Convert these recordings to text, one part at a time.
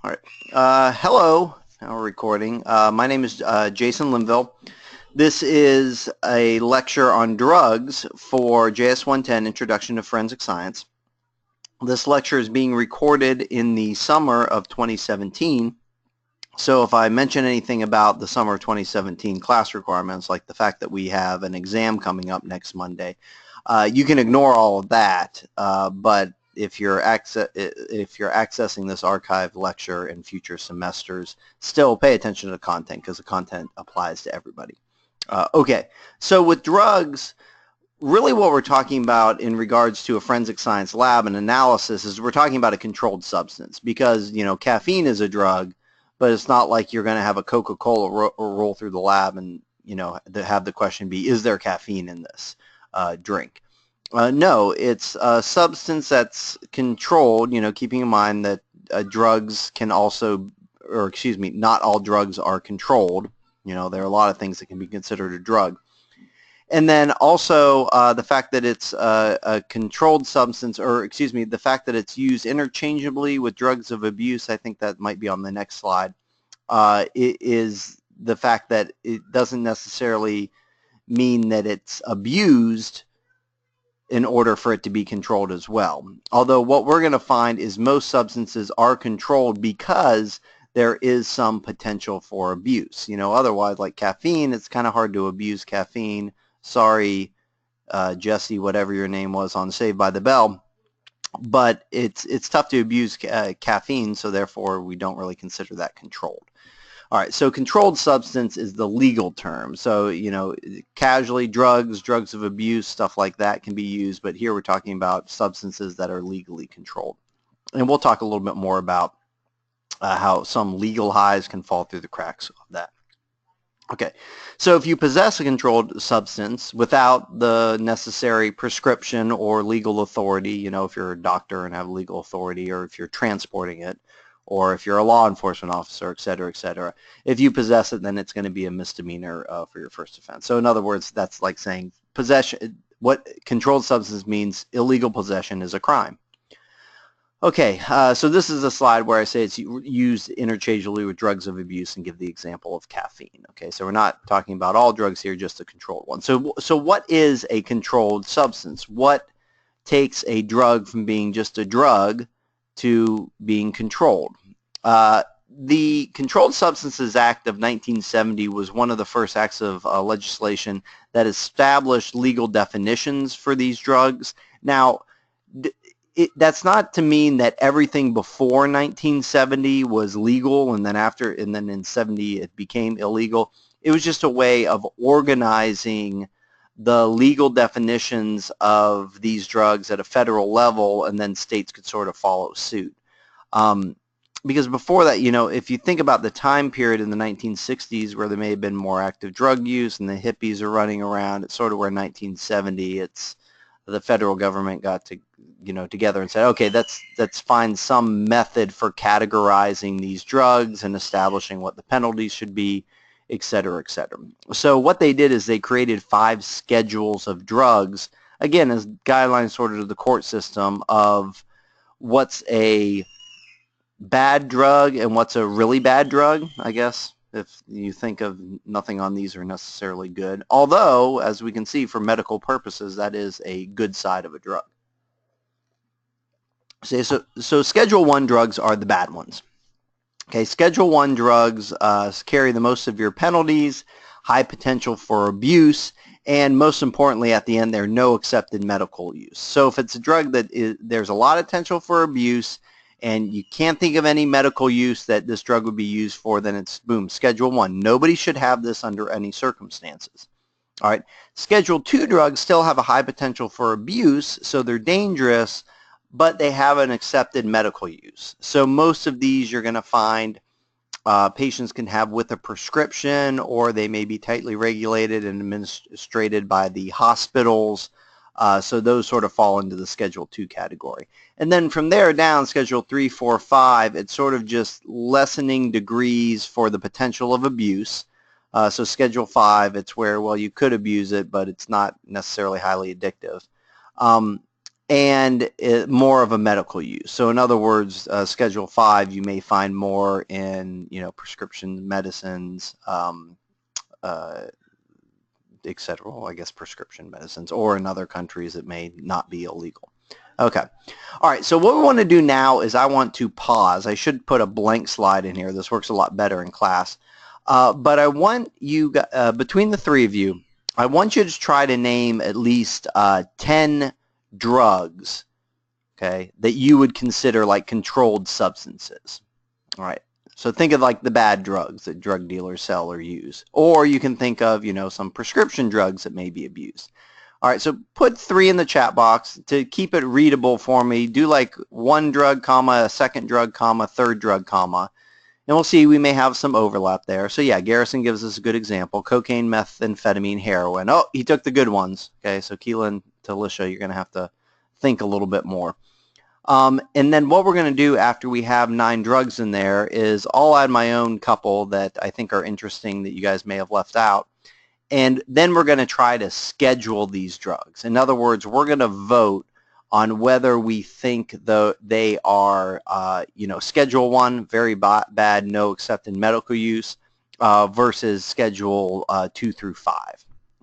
All right. Hello. Now we're recording. My name is Jason Linville. This is a lecture on drugs for JS 110, Introduction to Forensic Science. This lecture is being recorded in the summer of 2017. So if I mention anything about the summer of 2017 class requirements, like the fact that we have an exam coming up next Monday, you can ignore all of that, but if you're accessing this archive lecture in future semesters, still pay attention to the content because the content applies to everybody. Okay, so with drugs, really what we're talking about in regards to a forensic science lab and analysis is we're talking about a controlled substance because, caffeine is a drug, but it's not like you're going to have a Coca-Cola roll through the lab and, have the question be, is there caffeine in this drink? No, it's a substance that's controlled, keeping in mind that drugs can also, or excuse me, not all drugs are controlled. There are a lot of things that can be considered a drug. And then also the fact that it's a controlled substance, or excuse me, the fact that it's used interchangeably with drugs of abuse, I think that might be on the next slide, is the fact that it doesn't necessarily mean that it's abused in order for it to be controlled as well. Although what we're going to find is most substances are controlled because there is some potential for abuse. Otherwise, like caffeine, it's kind of hard to abuse caffeine. Sorry, Jesse, whatever your name was on Saved by the Bell. But it's tough to abuse caffeine, so therefore we don't really consider that controlled. All right, so controlled substance is the legal term. So, casually drugs of abuse, stuff like that can be used, but here we're talking about substances that are legally controlled. And we'll talk a little bit more about how some legal highs can fall through the cracks of that. Okay, so if you possess a controlled substance without the necessary prescription or legal authority, if you're a doctor and have legal authority, or if you're transporting it, or if you're a law enforcement officer, et cetera, et cetera. If you possess it, then it's going to be a misdemeanor for your first offense. So in other words, that's like saying possession. What controlled substance means, illegal possession is a crime. Okay, so this is a slide where I say it's used interchangeably with drugs of abuse and give the example of caffeine. Okay, so we're not talking about all drugs here, just a controlled one. So what is a controlled substance? What takes a drug from being just a drug to being controlled? The Controlled Substances Act of 1970 was one of the first acts of legislation that established legal definitions for these drugs. Now, that's not to mean that everything before 1970 was legal and then in 70 it became illegal. It was just a way of organizing the legal definitions of these drugs at a federal level, and then states could sort of follow suit. Because before that, if you think about the time period in the 1960s where there may have been more active drug use and the hippies are running around, it's sort of where 1970, the federal government got together and said, okay, let's find some method for categorizing these drugs and establishing what the penalties should be, et cetera, et cetera. So what they did is they created 5 schedules of drugs, again, as guidelines sort of to the court system of what's a bad drug and what's a really bad drug, I guess, if you think of nothing on these are necessarily good. Although, as we can see, for medical purposes, that is a good side of a drug. So Schedule 1 drugs are the bad ones. Okay, Schedule 1 drugs carry the most severe penalties, high potential for abuse, and most importantly, at the end, there are no accepted medical use. So if it's a drug that there's a lot of potential for abuse and you can't think of any medical use that this drug would be used for, then it's, boom, Schedule 1. Nobody should have this under any circumstances. All right, Schedule 2 drugs still have a high potential for abuse, so they're dangerous, but they have an accepted medical use. So most of these you're going to find patients can have with a prescription, or they may be tightly regulated and administered by the hospitals. So those sort of fall into the Schedule 2 category. And then from there down, Schedule 3, 4, 5, it's sort of just lessening degrees for the potential of abuse. So Schedule 5, it's where, well, you could abuse it, but it's not necessarily highly addictive. and more of a medical use. So in other words, Schedule 5 you may find more in, prescription medicines, etc. Well, I guess prescription medicines, or in other countries it may not be illegal. Okay. All right. So what we want to do now is I want to pause. I should put a blank slide in here. This works a lot better in class. But I want you, between the three of you, I want you to try to name at least 10 drugs, okay, that you would consider like controlled substances. All right. So think of like the bad drugs that drug dealers sell or use. Or you can think of, some prescription drugs that may be abused. All right, so put 3 in the chat box to keep it readable for me. Do like one drug, comma, a second drug, comma, third drug, comma. And we'll see, we may have some overlap there. So yeah, Garrison gives us a good example. Cocaine, methamphetamine, heroin. Oh, he took the good ones. Okay, so Keelan and Talisha, you're going to have to think a little bit more. And then what we're going to do after we have 9 drugs in there is I'll add my own couple that I think are interesting that you guys may have left out. And then we're going to try to schedule these drugs. In other words, we're going to vote on whether we think they are, Schedule 1, very bad, no accepted medical use, versus Schedule 2 through 5.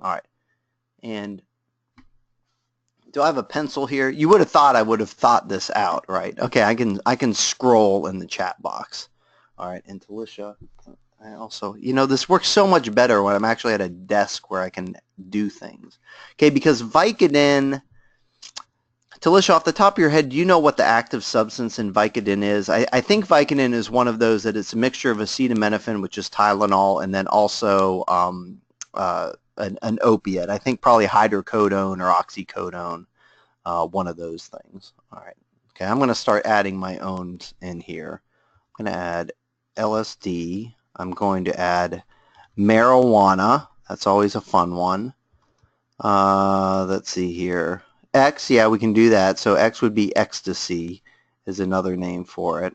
All right. And do I have a pencil here? You would have thought I would have thought this out, right? Okay, I can scroll in the chat box. All right, and Talisha, I also, this works so much better when I'm actually at a desk where I can do things. Okay, because Vicodin, Talisha, off the top of your head, do you know what the active substance in Vicodin is? I think Vicodin is one of those that it's a mixture of acetaminophen, which is Tylenol, and then also an opiate. I think probably hydrocodone or oxycodone, one of those things. All right. Okay, I'm going to start adding my own in here. I'm going to add LSD. I'm going to add marijuana. That's always a fun one. Let's see here. X, yeah, we can do that. So X would be ecstasy is another name for it.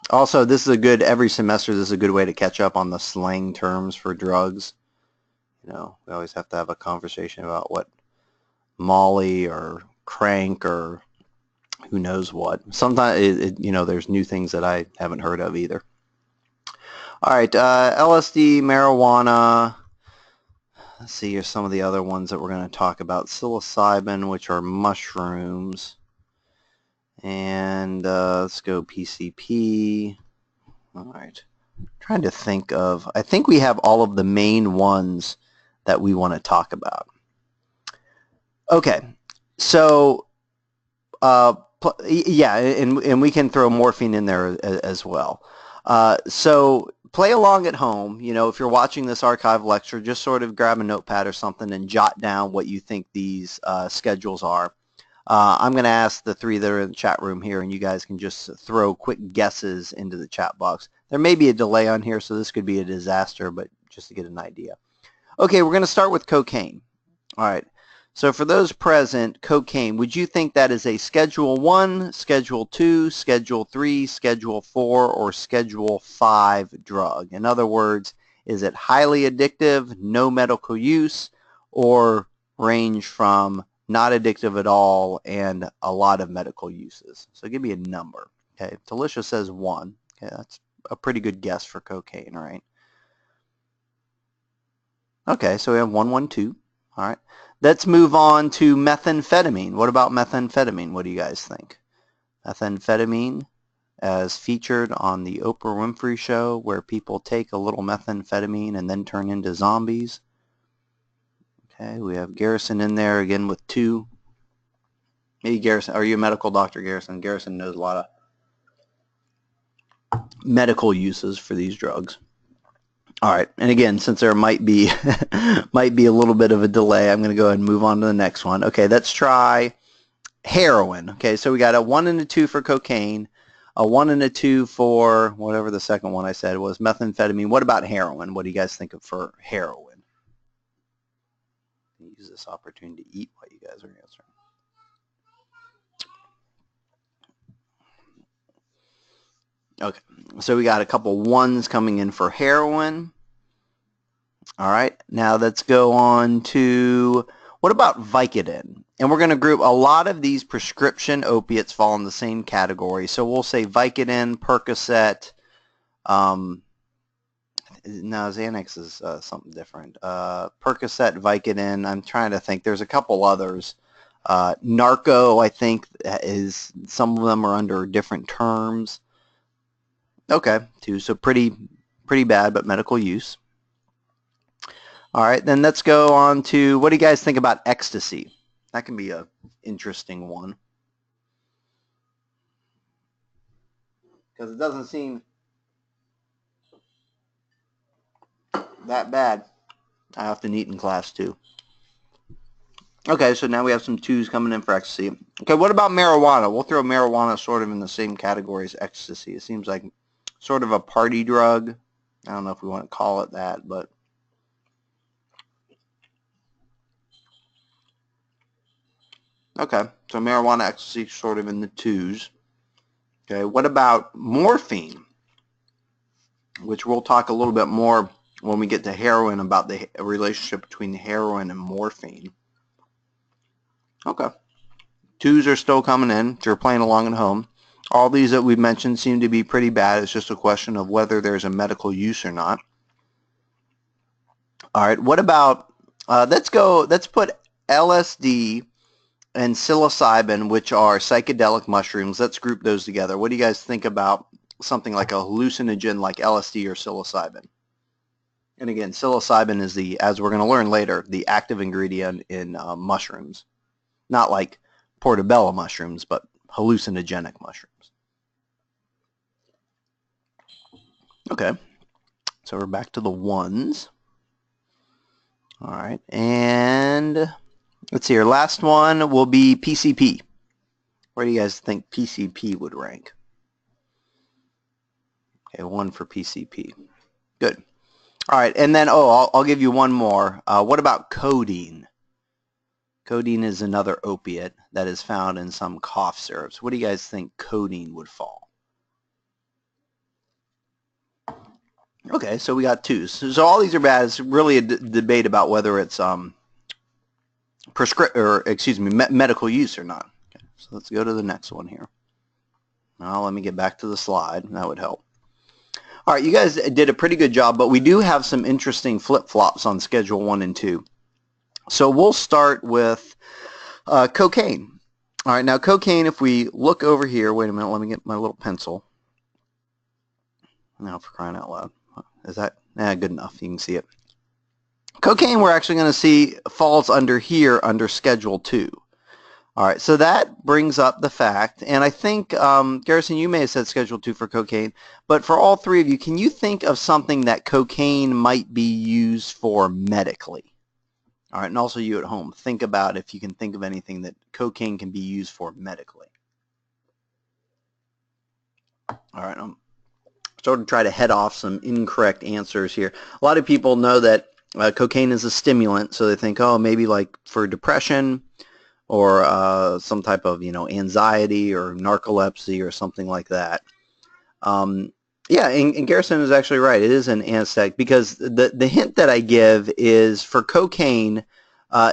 Also, this is every semester, this is a good way to catch up on the slang terms for drugs. We always have to have a conversation about what Molly or crank or who knows what. Sometimes, there's new things that I haven't heard of either. All right, LSD, marijuana. Let's see, here's some of the other ones that we're going to talk about. Psilocybin, which are mushrooms. And let's go PCP. All right. Trying to think of, I think we have all of the main ones that we want to talk about. Okay, so yeah, and we can throw morphine in there as well. So play along at home. If you're watching this archive lecture, just sort of grab a notepad or something and jot down what you think these schedules are. I'm going to ask the 3 that are in the chat room here, and you guys can just throw quick guesses into the chat box. There may be a delay on here, so this could be a disaster, but just to get an idea. Okay, we're going to start with cocaine. All right. So for those present, cocaine, would you think that is a Schedule 1, Schedule 2, Schedule 3, Schedule 4, or Schedule 5 drug? In other words, is it highly addictive, no medical use, or range from not addictive at all and a lot of medical uses? So give me a number. Okay, Talisha says 1. Okay, that's a pretty good guess for cocaine, right? Okay, so we have 1, 1, 2. All right. Let's move on to methamphetamine. What about methamphetamine? What do you guys think? Methamphetamine, as featured on the Oprah Winfrey Show, where people take a little methamphetamine and then turn into zombies. Okay, we have Garrison in there again with 2. Maybe Garrison, are you a medical doctor, Garrison? Garrison knows a lot of medical uses for these drugs. All right, and again, since there might be a little bit of a delay, I'm going to go ahead and move on to the next one. Okay, let's try heroin. Okay, so we got a 1 and a 2 for cocaine, a 1 and a 2 for whatever the second one I said was, methamphetamine. What about heroin? What do you guys think of for heroin? Use this opportunity to eat while you guys are answering. Okay, so we got a couple 1s coming in for heroin. All right, now let's go on to What about Vicodin? And we're going to group a lot of these prescription opiates fall in the same category. So we'll say Vicodin, Percocet. No, Xanax is something different. Percocet, Vicodin. I'm trying to think. There's a couple others. Narco, I think, is some of them are under different terms. Okay, 2. So pretty bad, but medical use. All right, then let's go on to, what do you guys think about ecstasy? That can be an interesting one. Because it doesn't seem that bad. I often eat in class too. Okay, so now we have some 2s coming in for ecstasy. Okay, what about marijuana? We'll throw marijuana sort of in the same category as ecstasy. It seems like sort of a party drug. I don't know if we want to call it that, but okay, so marijuana, ecstasy, sort of in the 2s. Okay, what about morphine? Which we'll talk a little bit more when we get to heroin about the relationship between heroin and morphine. Okay, 2s are still coming in. If you're playing along at home. All these that we've mentioned seem to be pretty bad. It's just a question of whether there's a medical use or not. All right, what about, let's put LSD and psilocybin, which are psychedelic mushrooms. Let's group those together. What do you guys think about something like a hallucinogen like LSD or psilocybin? And again, psilocybin is the, as we're going to learn later, the active ingredient in mushrooms. Not like portobello mushrooms, but hallucinogenic mushrooms. Okay, so we're back to the 1s. All right, and let's see, our last one will be PCP. Where do you guys think PCP would rank? Okay, 1 for PCP. Good. All right, and then, I'll give you one more. What about codeine? Codeine is another opiate that is found in some cough syrups. What do you guys think codeine would fall? Okay, so we got 2s. So all these are bad. It's really a debate about whether it's medical use or not. Okay, so let's go to the next one here. Now let me get back to the slide. That would help. All right, you guys did a pretty good job, but we do have some interesting flip-flops on Schedule 1 and 2. So we'll start with cocaine. All right, now cocaine, if we look over here, wait a minute, let me get my little pencil. Now for crying out loud. Is that good enough? You can see it. Cocaine we're actually going to see falls under here under Schedule 2. All right, so that brings up the fact, and I think, Garrison, you may have said Schedule 2 for cocaine, but for all 3 of you, can you think of something that cocaine might be used for medically? All right, and also you at home, think about if you can think of anything that cocaine can be used for medically. All right, I'm sort of try to head off some incorrect answers here. A lot of people know that cocaine is a stimulant, so they think, oh, maybe like for depression or some type of, anxiety or narcolepsy or something like that. Yeah, and Garrison is actually right. It is an anesthetic because the hint that I give is for cocaine,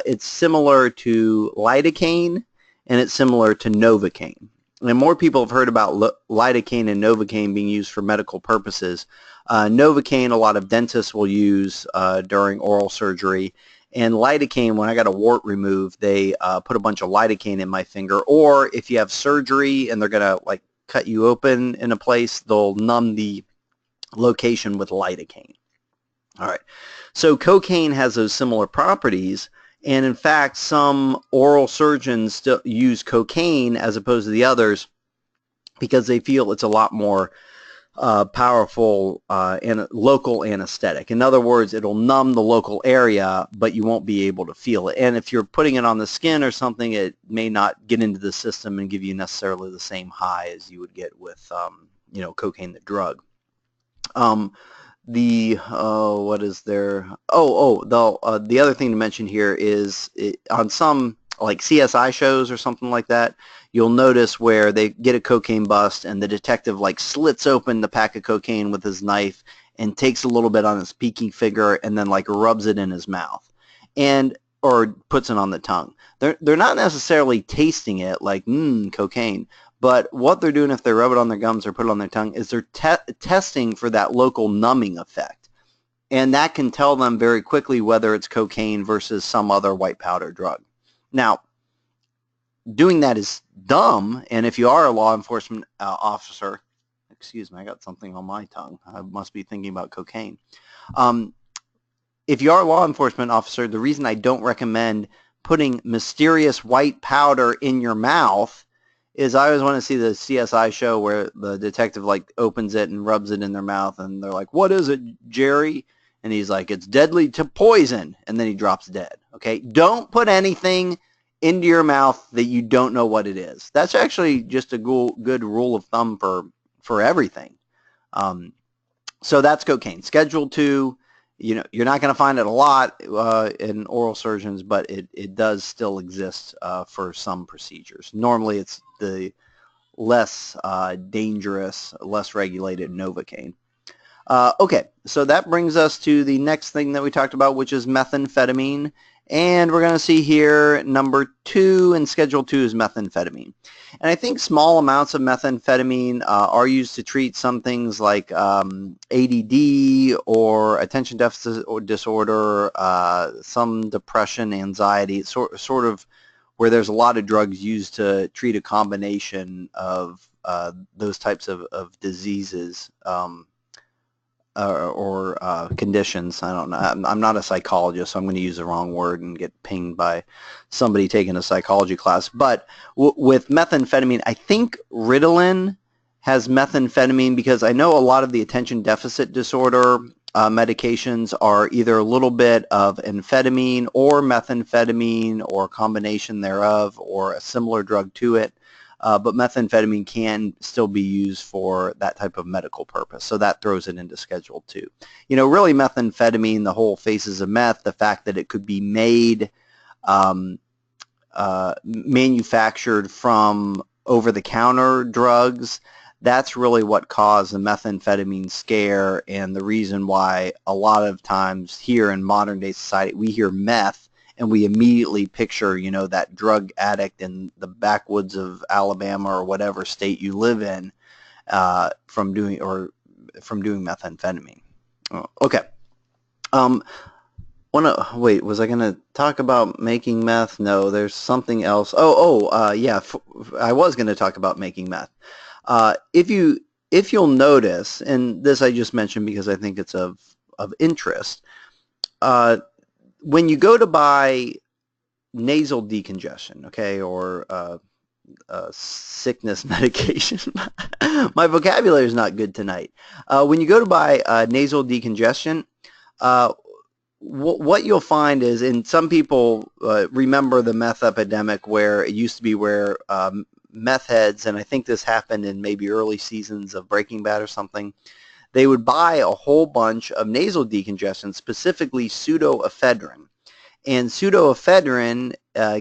it's similar to lidocaine and it's similar to Novocaine. And more people have heard about lidocaine and Novocaine being used for medical purposes. Novocaine, a lot of dentists will use during oral surgery. And lidocaine, when I got a wart removed, they put a bunch of lidocaine in my finger. Or if you have surgery and they're going to like cut you open in a place, they'll numb the location with lidocaine. All right. So cocaine has those similar properties. And in fact, some oral surgeons still use cocaine as opposed to the others because they feel it's a lot more powerful and local anesthetic. In other words, it'll numb the local area, but you won't be able to feel it. And if you're putting it on the skin or something, it may not get into the system and give you necessarily the same high as you would get with, cocaine, the drug. What is there? The other thing to mention here is on some like CSI shows or something like that, you'll notice where they get a cocaine bust and the detective like slits open the pack of cocaine with his knife and takes a little bit on his pinky finger and then like rubs it in his mouth. And or puts it on the tongue. They're not necessarily tasting it like cocaine, but what they're doing if they rub it on their gums or put it on their tongue is they're testing for that local numbing effect, and that can tell them very quickly whether it's cocaine versus some other white powder drug. Now, doing that is dumb, and if you are a law enforcement officer, excuse me, I got something on my tongue. I must be thinking about cocaine. If you are a law enforcement officer, the reason I don't recommend putting mysterious white powder in your mouth is I always want to see the CSI show where the detective like opens it and rubs it in their mouth, and they're like, "What is it, Jerry?" And he's like, "It's deadly to poison," and then he drops dead. Okay, don't put anything into your mouth that you don't know what it is. That's actually just a good rule of thumb for everything. So that's cocaine. Schedule 2. You know, you're not going to find it a lot in oral surgeons, but it does still exist for some procedures. Normally, it's the less dangerous, less regulated Novocaine. Okay, so that brings us to the next thing that we talked about, which is methamphetamine. And we're going to see here number 2 in Schedule 2 is methamphetamine. And I think small amounts of methamphetamine are used to treat some things like ADD or attention deficit disorder, some depression, anxiety, sort of where there's a lot of drugs used to treat a combination of those types of diseases. Or conditions. I don't know. I'm not a psychologist, so I'm going to use the wrong word and get pinged by somebody taking a psychology class. But with methamphetamine, I think Ritalin has methamphetamine because I know a lot of the attention deficit disorder medications are either a little bit of amphetamine or methamphetamine or a combination thereof or a similar drug to it. But methamphetamine can still be used for that type of medical purpose. So that throws it into Schedule 2. You know, really methamphetamine, the whole faces of meth, the fact that it could be made, manufactured from over-the-counter drugs, that's really what caused the methamphetamine scare and the reason why a lot of times here in modern day society we hear meth and we immediately picture, you know, that drug addict in the backwoods of Alabama or whatever state you live in from doing methamphetamine. Okay. Wait, was I going to talk about making meth? No, there's something else. Yeah, I was going to talk about making meth. If you'll notice, and this I just mentioned because I think it's of interest, when you go to buy nasal decongestion, okay, or sickness medication, my vocabulary is not good tonight. When you go to buy nasal decongestion, what you'll find is, and some people remember the meth epidemic where it used to be where meth heads, and I think this happened in maybe early seasons of Breaking Bad or something, they would buy a whole bunch of nasal decongestion, specifically pseudoephedrine. And pseudoephedrine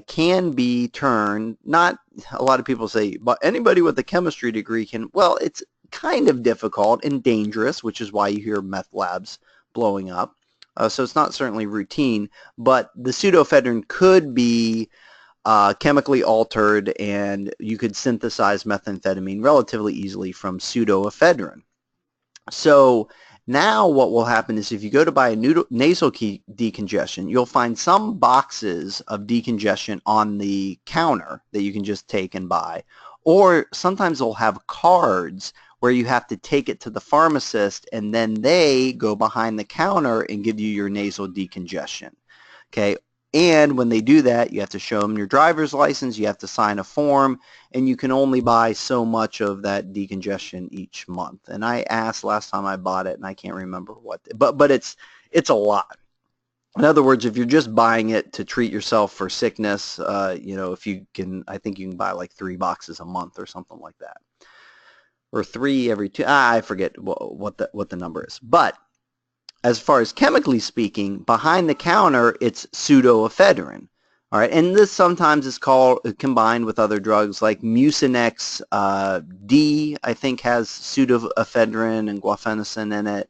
can be turned, not a lot of people say, but anybody with a chemistry degree can, well, it's kind of difficult and dangerous, which is why you hear meth labs blowing up. So it's not certainly routine, but the pseudoephedrine could be chemically altered, and you could synthesize methamphetamine relatively easily from pseudoephedrine. So now what will happen is if you go to buy a nasal decongestion, you'll find some boxes of decongestion on the counter that you can just take and buy. Or sometimes they'll have cards where you have to take it to the pharmacist and then they go behind the counter and give you your nasal decongestion. Okay. And when they do that, you have to show them your driver's license, you have to sign a form, and you can only buy so much of that decongestion each month. And I asked last time I bought it, and I can't remember what, but it's a lot. In other words, if you're just buying it to treat yourself for sickness, you know, if you can, I think you can buy like 3 boxes a month or something like that, or 3 every 2. I forget what the number is, but as far as chemically speaking, behind the counter, it's pseudoephedrine. All right, and this sometimes is combined with other drugs like Mucinex D, I think has pseudoephedrine and guaifenesin in it.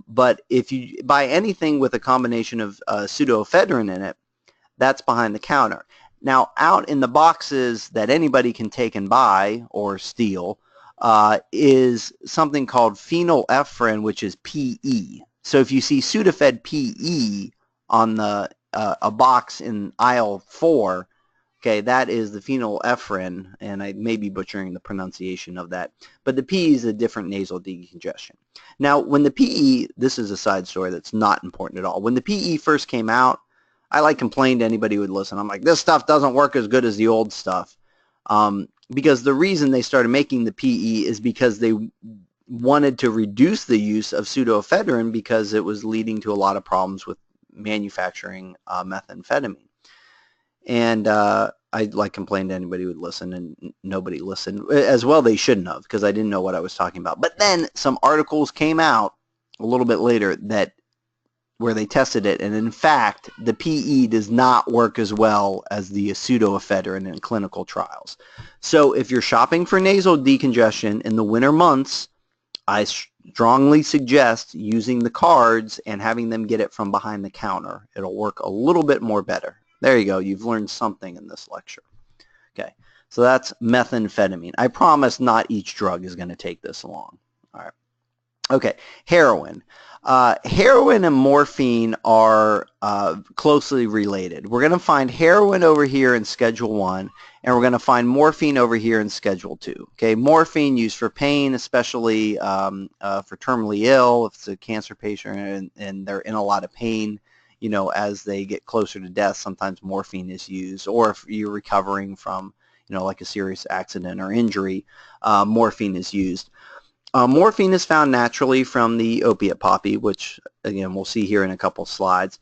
But if you buy anything with a combination of pseudoephedrine in it, That's behind the counter. Now, out in the boxes that anybody can take and buy or steal is something called phenylephrine, which is PE. So if you see Sudafed PE on the a box in aisle 4, okay, that is the phenylephrine, and I may be butchering the pronunciation of that, but the PE is a different nasal decongestion. Now, when the PE, this is a side story that's not important at all. When the PE first came out, I complained to anybody who would listen. I'm like, this stuff doesn't work as good as the old stuff. Because the reason they started making the PE is because they wanted to reduce the use of pseudoephedrine because it was leading to a lot of problems with manufacturing methamphetamine. And I complained to anybody who would listen, and nobody listened. As well, they shouldn't have, because I didn't know what I was talking about. But then some articles came out a little bit later where they tested it, and in fact, the PE does not work as well as the pseudoephedrine in clinical trials. So if you're shopping for nasal decongestion in the winter months, I strongly suggest using the cards and having them get it from behind the counter. It'll work a little bit more better. There you go. You've learned something in this lecture. Okay, so that's methamphetamine. I promise not each drug is going to take this long. All right. Okay, heroin. Heroin and morphine are closely related. We're going to find heroin over here in Schedule 1, and we're going to find morphine over here in Schedule 2. Okay, morphine used for pain, especially for terminally ill, if it's a cancer patient and they're in a lot of pain, you know, as they get closer to death, sometimes morphine is used. Or if you're recovering from, you know, like a serious accident or injury, morphine is used. Morphine is found naturally from the opiate poppy, which, again, we'll see here in a couple slides.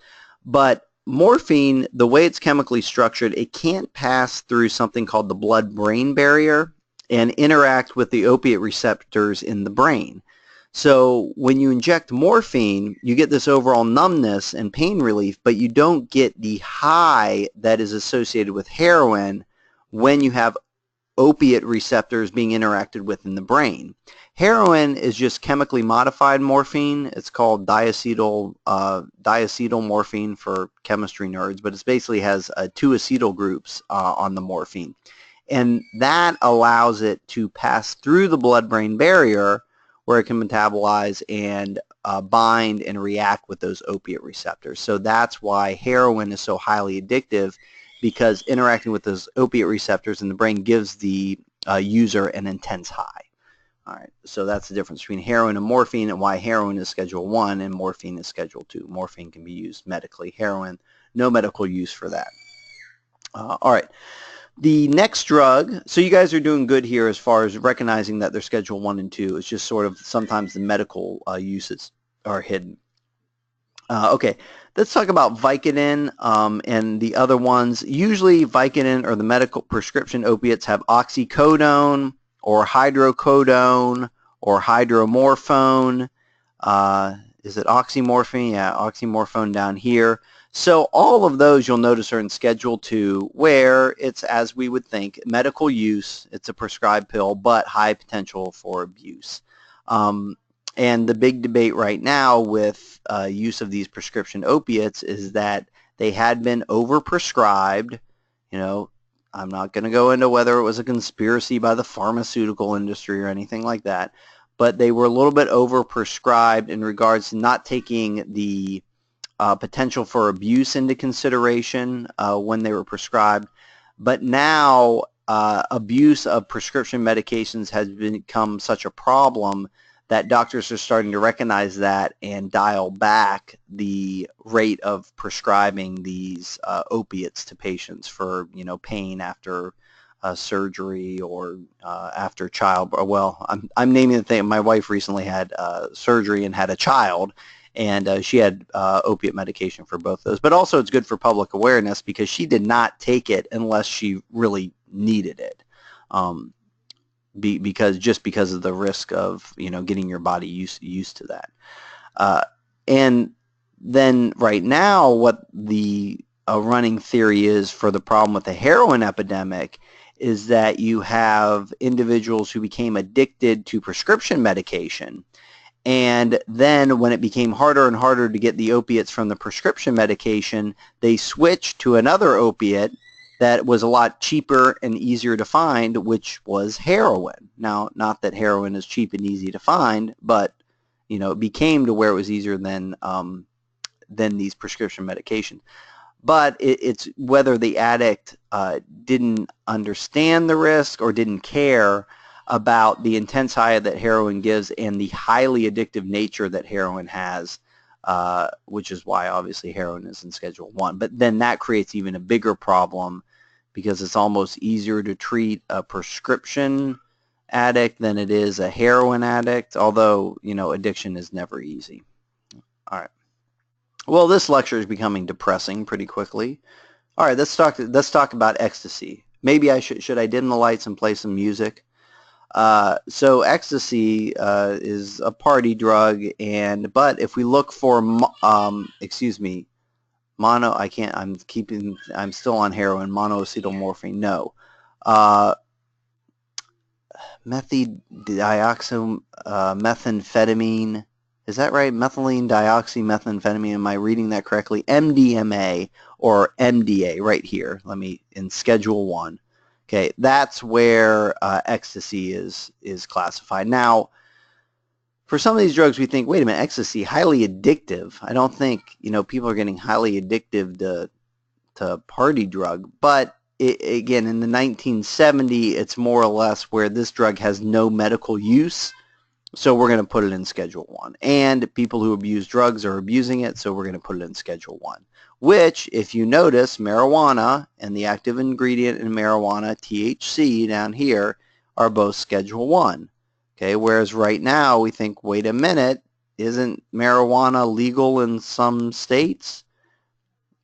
But morphine, the way it's chemically structured, it can't pass through something called the blood-brain barrier and interact with the opiate receptors in the brain. So when you inject morphine, you get this overall numbness and pain relief, but you don't get the high that is associated with heroin when you have opiate receptors being interacted with in the brain. Heroin is just chemically modified morphine. It's called diacetyl morphine for chemistry nerds, but it basically has 2 acetyl groups on the morphine. And that allows it to pass through the blood-brain barrier where it can metabolize and bind and react with those opiate receptors. So that's why heroin is so highly addictive, because interacting with those opiate receptors in the brain gives the user an intense high. All right, so that's the difference between heroin and morphine, and why heroin is Schedule 1 and morphine is Schedule 2. Morphine can be used medically. Heroin, no medical use for that. All right, the next drug, so you guys are doing good here as far as recognizing that they're Schedule 1 and 2. It's just sort of sometimes the medical uses are hidden. Okay, let's talk about Vicodin and the other ones. Usually Vicodin or the medical prescription opiates have oxycodone or hydrocodone or hydromorphone. Is it oxymorphone? Yeah, oxymorphone down here. So all of those you'll notice are in Schedule 2, where it's, as we would think, medical use. It's a prescribed pill, but high potential for abuse. And the big debate right now with use of these prescription opiates is that they had been overprescribed. You know, I'm not going to go into whether it was a conspiracy by the pharmaceutical industry or anything like that, but they were a little bit overprescribed in regards to not taking the potential for abuse into consideration when they were prescribed. But now abuse of prescription medications has become such a problem that doctors are starting to recognize that and dial back the rate of prescribing these opiates to patients for, you know, pain after surgery or after childbirth. Well, I'm naming the thing. My wife recently had surgery and had a child, and she had opiate medication for both those. But also it's good for public awareness because she did not take it unless she really needed it. Because of the risk of, you know, getting your body used to that. And then right now what the running theory is for the problem with the heroin epidemic is that you have individuals who became addicted to prescription medication, And then when it became harder and harder to get the opiates from the prescription medication, they switched to another opiate that was a lot cheaper and easier to find, which was heroin. Now, not that heroin is cheap and easy to find, but it became to where it was easier than these prescription medications. But it's whether the addict didn't understand the risk or didn't care about the intense high that heroin gives and the highly addictive nature that heroin has, which is why obviously heroin is in Schedule 1. But then that creates even a bigger problem because it's almost easier to treat a prescription addict than it is a heroin addict, although, addiction is never easy. All right. Well, this lecture is becoming depressing pretty quickly. All right, let's talk about ecstasy. Maybe I should I dim the lights and play some music? So ecstasy is a party drug, but if we look for I'm still on heroin, monoacetylmorphine. No, methamphetamine. Is that right? Methylene dioxymethamphetamine. Am I reading that correctly? MDMA or MDA right here. In Schedule 1. Okay, that's where ecstasy is classified. Now, for some of these drugs, we think, wait a minute, ecstasy, highly addictive. I don't think, people are getting highly addictive to party drug. But, again, in the 1970s, it's more or less where this drug has no medical use. So we're going to put it in Schedule 1. And people who abuse drugs are abusing it, so we're going to put it in Schedule 1. Which, if you notice, marijuana and the active ingredient in marijuana, THC, down here, are both Schedule 1. Okay, whereas right now we think, wait a minute, isn't marijuana legal in some states?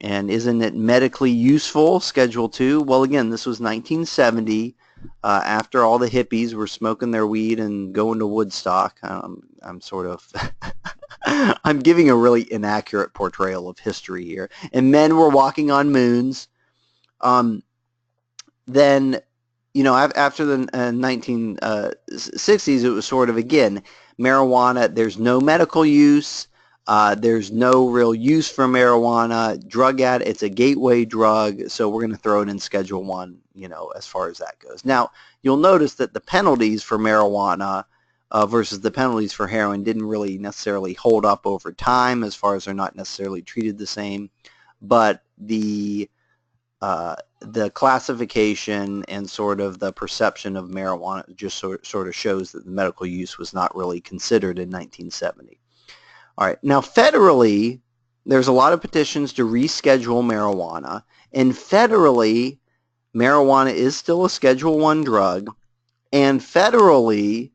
And isn't it medically useful, Schedule 2? Well, again, this was 1970. After all the hippies were smoking their weed and going to Woodstock. I'm sort of I'm giving a really inaccurate portrayal of history here. And men were walking on moons. Then, after the 1960s, it was sort of, again, marijuana, there's no medical use. There's no real use for marijuana. It's a gateway drug, so we're going to throw it in Schedule 1, as far as that goes. Now, you'll notice that the penalties for marijuana versus the penalties for heroin didn't really necessarily hold up over time, as far as they're not necessarily treated the same. But the classification and sort of the perception of marijuana just sort of shows that the medical use was not really considered in 1970. All right. Now, federally, there's a lot of petitions to reschedule marijuana, and federally, marijuana is still a Schedule 1 drug, and federally,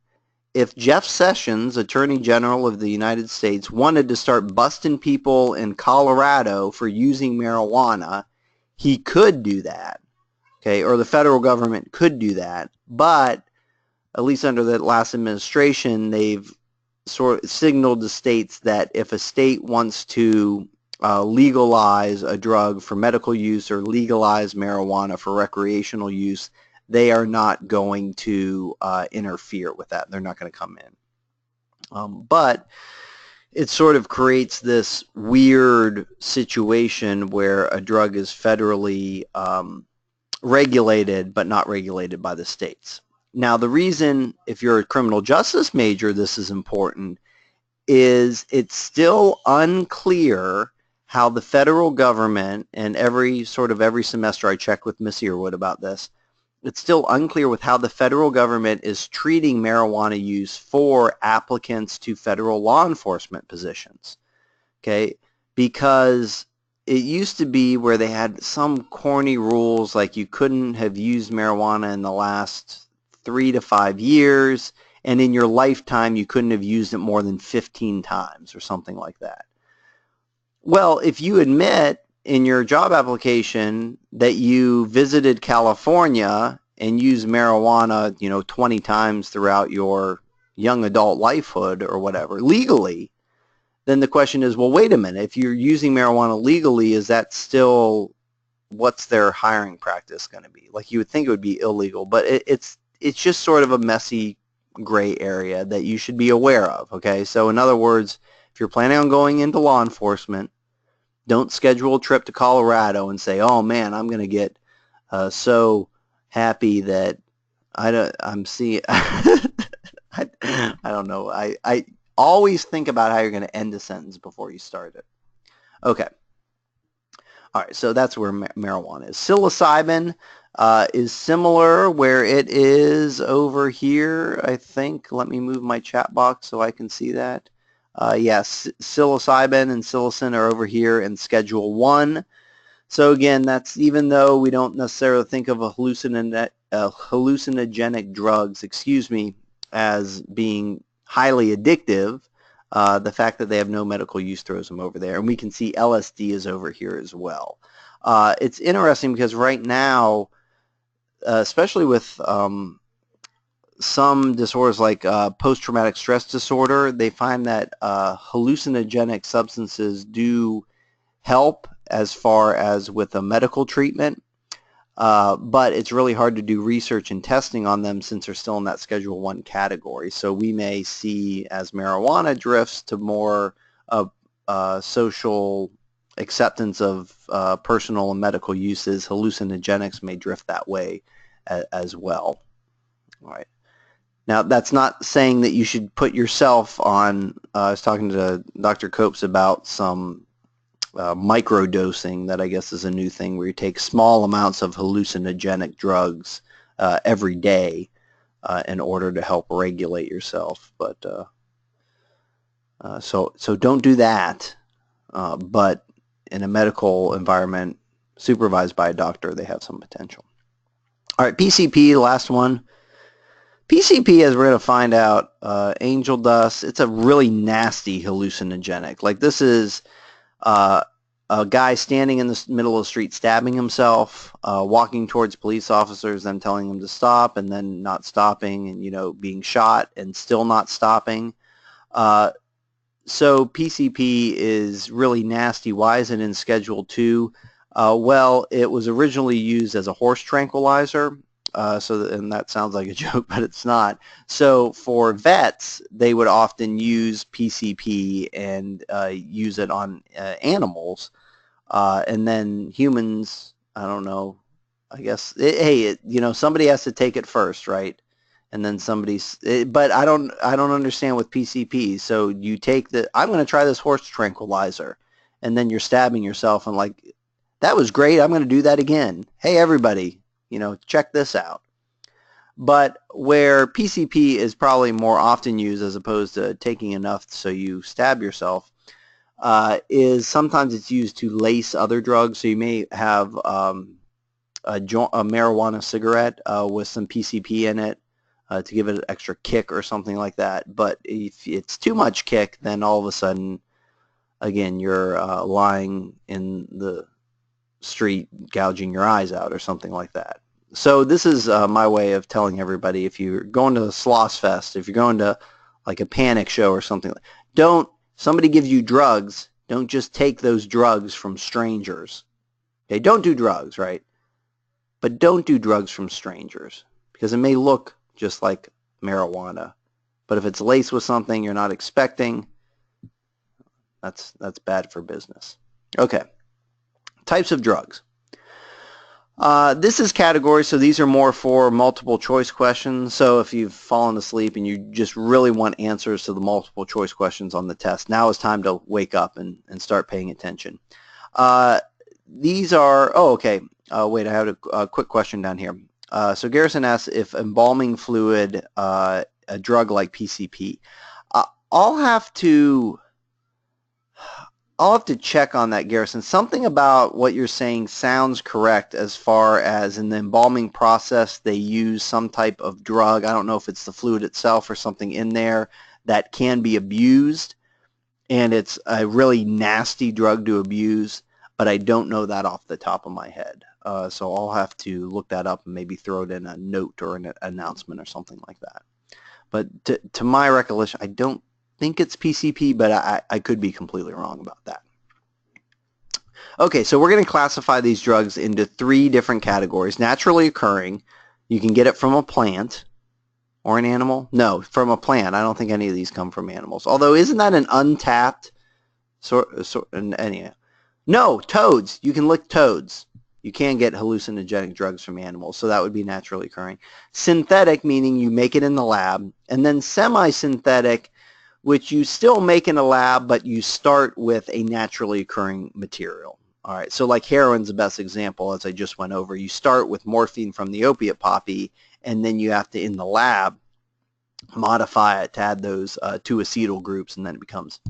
if Jeff Sessions, Attorney General of the United States, wanted to start busting people in Colorado for using marijuana, he could do that, okay, or the federal government could do that, but at least under the last administration, they've sort of signaled to states that if a state wants to legalize a drug for medical use or legalize marijuana for recreational use, they are not going to interfere with that. They're not going to come in. But it sort of creates this weird situation where a drug is federally regulated but not regulated by the states. Now, the reason, if you're a criminal justice major, this is important, is it's still unclear how the federal government, and every semester I check with Ms. Earwood about this, it's still unclear with how the federal government is treating marijuana use for applicants to federal law enforcement positions, okay? Because it used to be where they had some corny rules, like you couldn't have used marijuana in the last 3 to 5 years, and in your lifetime you couldn't have used it more than 15 times or something like that. Well, if you admit in your job application that you visited California and used marijuana, 20 times throughout your young adult lifehood or whatever, legally, then the question is, well, wait a minute, if you're using marijuana legally, is that still, what's their hiring practice going to be? Like, you would think it would be illegal, but it's just sort of a messy gray area that you should be aware of, okay? So in other words, if you're planning on going into law enforcement, don't schedule a trip to Colorado and say, oh man, I'm going to get so happy that I'm seeing, I don't know. I always think about how you're going to end a sentence before you start it. Okay. All right, so that's where marijuana is. Psilocybin is similar, where it is over here, I think. Let me move my chat box so I can see that. Yes, psilocybin and psilocin are over here in Schedule 1. So again, that's even though we don't necessarily think of a hallucinogenic drugs, as being highly addictive, the fact that they have no medical use throws them over there. And we can see LSD is over here as well. It's interesting because right now, especially with some disorders like post-traumatic stress disorder, they find that hallucinogenic substances do help as far as with a medical treatment, but it's really hard to do research and testing on them since they're still in that Schedule 1 category. So we may see as marijuana drifts to more social acceptance of personal and medical uses, hallucinogenics may drift that way as well. All right. Now, that's not saying that you should put yourself on, I was talking to Dr. Copes about some microdosing that I guess is a new thing where you take small amounts of hallucinogenic drugs every day in order to help regulate yourself. But so don't do that. But in a medical environment supervised by a doctor, they have some potential. All right, PCP, the last one. PCP, as we're going to find out, angel dust, it's a really nasty hallucinogenic. Like this is a guy standing in the middle of the street stabbing himself, walking towards police officers, then telling them to stop, and then not stopping, and being shot and still not stopping. So PCP is really nasty. Why is it in Schedule 2? Well, it was originally used as a horse tranquilizer. And that sounds like a joke, but it's not. So for vets, they would often use PCP and use it on animals. And then humans, I don't know, I guess, somebody has to take it first, right? And then but I don't understand with PCP. So you take I'm going to try this horse tranquilizer, and then you're stabbing yourself and like, that was great, I'm going to do that again. Hey, everybody, check this out. But where PCP is probably more often used as opposed to taking enough so you stab yourself, is sometimes it's used to lace other drugs. So you may have a marijuana cigarette with some PCP in it to give it an extra kick or something like that. But if it's too much kick, then all of a sudden, again, you're lying in the street gouging your eyes out or something like that. So this is my way of telling everybody, if you're going to a Sloss Fest, if you're going to like a Panic show or something, somebody gives you drugs, don't just take those drugs from strangers. Okay, don't do drugs, right? But don't do drugs from strangers because it may look just like marijuana. But if it's laced with something you're not expecting, that's bad for business. Okay. Types of drugs. This is categories, so these are more for multiple choice questions. So if you've fallen asleep and you just really want answers to the multiple choice questions on the test, now is time to wake up and start paying attention. These are, okay, wait, I have a quick question down here. So Garrison asks if embalming fluid, a drug like PCP. I'll have to check on that, Garrison. Something about what you're saying sounds correct as far as in the embalming process they use some type of drug. I don't know if it's the fluid itself or something in there that can be abused, and it's a really nasty drug to abuse, but I don't know that off the top of my head. So I'll have to look that up and maybe throw it in a note or an announcement or something like that. But to my recollection, I don't think it's PCP, but I could be completely wrong about that. Okay, so we're going to classify these drugs into 3 different categories. Naturally occurring, you can get it from a plant, or an animal? No, from a plant. I don't think any of these come from animals. Although, isn't that an untapped anyhow? No, toads. You can lick toads. You can get hallucinogenic drugs from animals, so that would be naturally occurring. Synthetic, meaning you make it in the lab, and then semi-synthetic, which you still make in a lab, but you start with a naturally occurring material. All right, so like heroin's the best example, as I just went over. You start with morphine from the opiate poppy, and then you have to, in the lab, modify it to add those two acetyl groups, and then it becomes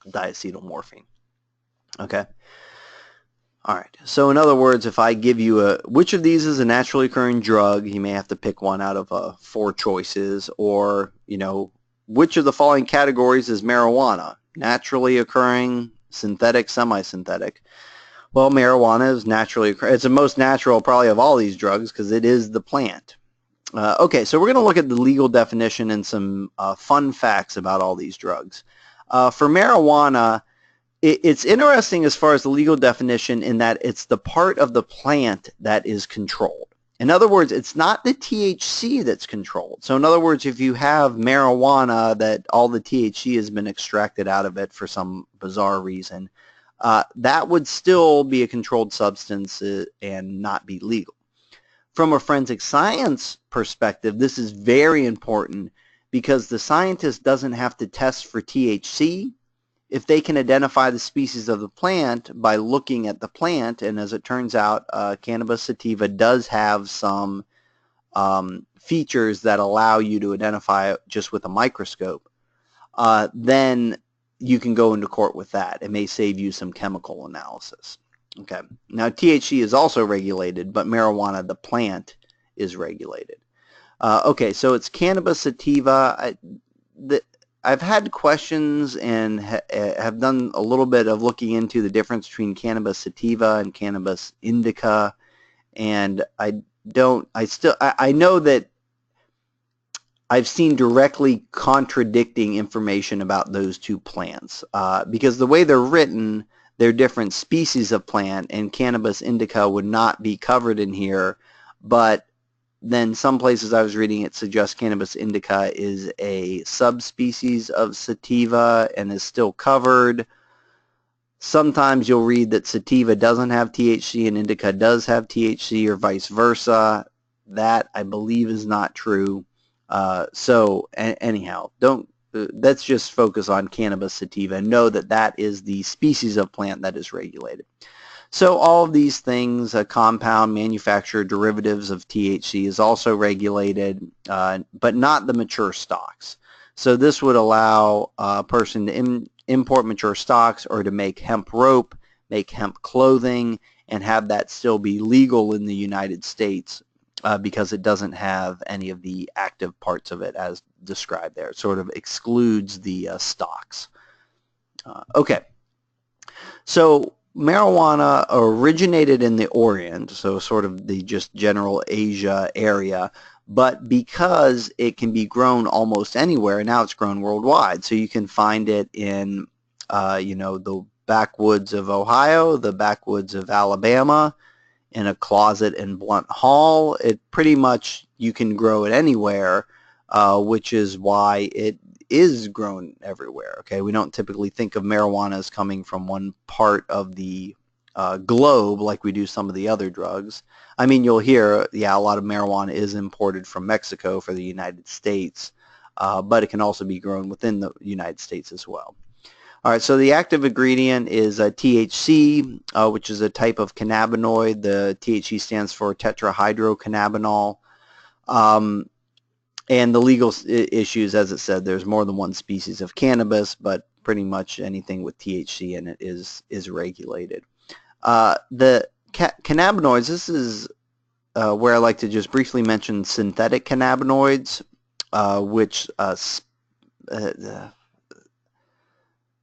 diacetylmorphine. Okay. All right. So in other words, if I give you which of these is a naturally occurring drug, you may have to pick one out of 4 choices, or, which of the following categories is marijuana? Naturally occurring, synthetic, semi-synthetic. Well, marijuana is naturally occurring. It's the most natural probably of all these drugs because it is the plant. Okay, so we're going to look at the legal definition and some fun facts about all these drugs. For marijuana, it's interesting as far as the legal definition in that it's the part of the plant that is controlled. In other words, it's not the THC that's controlled. So in other words, if you have marijuana that all the THC has been extracted out of it for some bizarre reason, that would still be a controlled substance and not be legal. From a forensic science perspective, this is very important because the scientist doesn't have to test for THC. If they can identify the species of the plant by looking at the plant, and as it turns out, Cannabis sativa does have some features that allow you to identify it just with a microscope, then you can go into court with that. It may save you some chemical analysis. Okay. Now, THC is also regulated, but marijuana, the plant, is regulated. Okay, so it's Cannabis sativa. I've had questions and have done a little bit of looking into the difference between Cannabis sativa and Cannabis indica, and I know that I've seen directly contradicting information about those two plants because the way they're written, they're different species of plant, and Cannabis indica would not be covered in here, but then some places I was reading it suggests Cannabis indica is a subspecies of sativa and is still covered. Sometimes you'll read that sativa doesn't have THC and indica does have THC, or vice versa. That, I believe, is not true. Anyhow, let's just focus on Cannabis sativa and know that that is the species of plant that is regulated. So all of these things, compound, manufactured derivatives of THC is also regulated, but not the mature stocks. So this would allow a person to import mature stocks or to make hemp rope, make hemp clothing, and have that still be legal in the United States because it doesn't have any of the active parts of it as described there. It sort of excludes the stocks. Okay. So marijuana originated in the Orient, so sort of the just general Asia area, but because it can be grown almost anywhere, now it's grown worldwide. So you can find it in, the backwoods of Ohio, the backwoods of Alabama, in a closet in Blunt Hall. It pretty much, you can grow it anywhere, which is why it is grown everywhere. Okay, we don't typically think of marijuana as coming from one part of the globe like we do some of the other drugs. I mean, you'll hear, yeah, a lot of marijuana is imported from Mexico for the United States, but it can also be grown within the United States as well. All right, so the active ingredient is THC, which is a type of cannabinoid. The THC stands for tetrahydrocannabinol. And the legal issues, as it said, there's more than one species of cannabis, but pretty much anything with THC in it is regulated. The cannabinoids, this is where I like to just briefly mention synthetic cannabinoids, which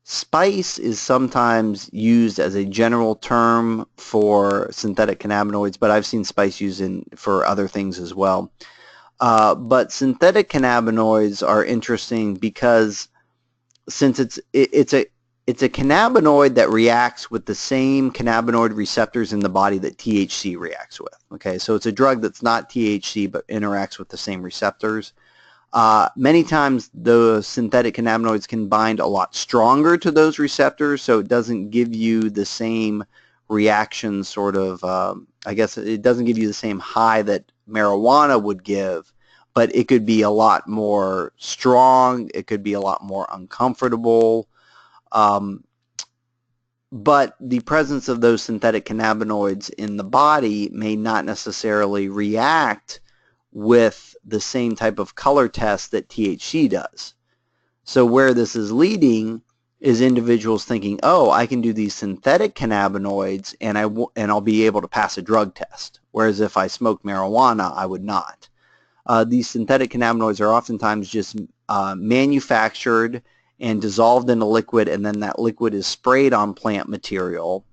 spice is sometimes used as a general term for synthetic cannabinoids, but I've seen spice used for other things as well. But synthetic cannabinoids are interesting because since it's a cannabinoid that reacts with the same cannabinoid receptors in the body that THC reacts with. Okay, so it's a drug that's not THC but interacts with the same receptors. Many times the synthetic cannabinoids can bind a lot stronger to those receptors, so it doesn't give you the same reaction sort of, I guess it doesn't give you the same high that marijuana would give, but it could be a lot more strong, it could be a lot more uncomfortable. But the presence of those synthetic cannabinoids in the body may not necessarily react with the same type of color test that THC does. So where this is leading is individuals thinking, oh, I can do these synthetic cannabinoids and I'll be able to pass a drug test. Whereas if I smoked marijuana, I would not. These synthetic cannabinoids are oftentimes just manufactured and dissolved in a liquid, and then that liquid is sprayed on plant material,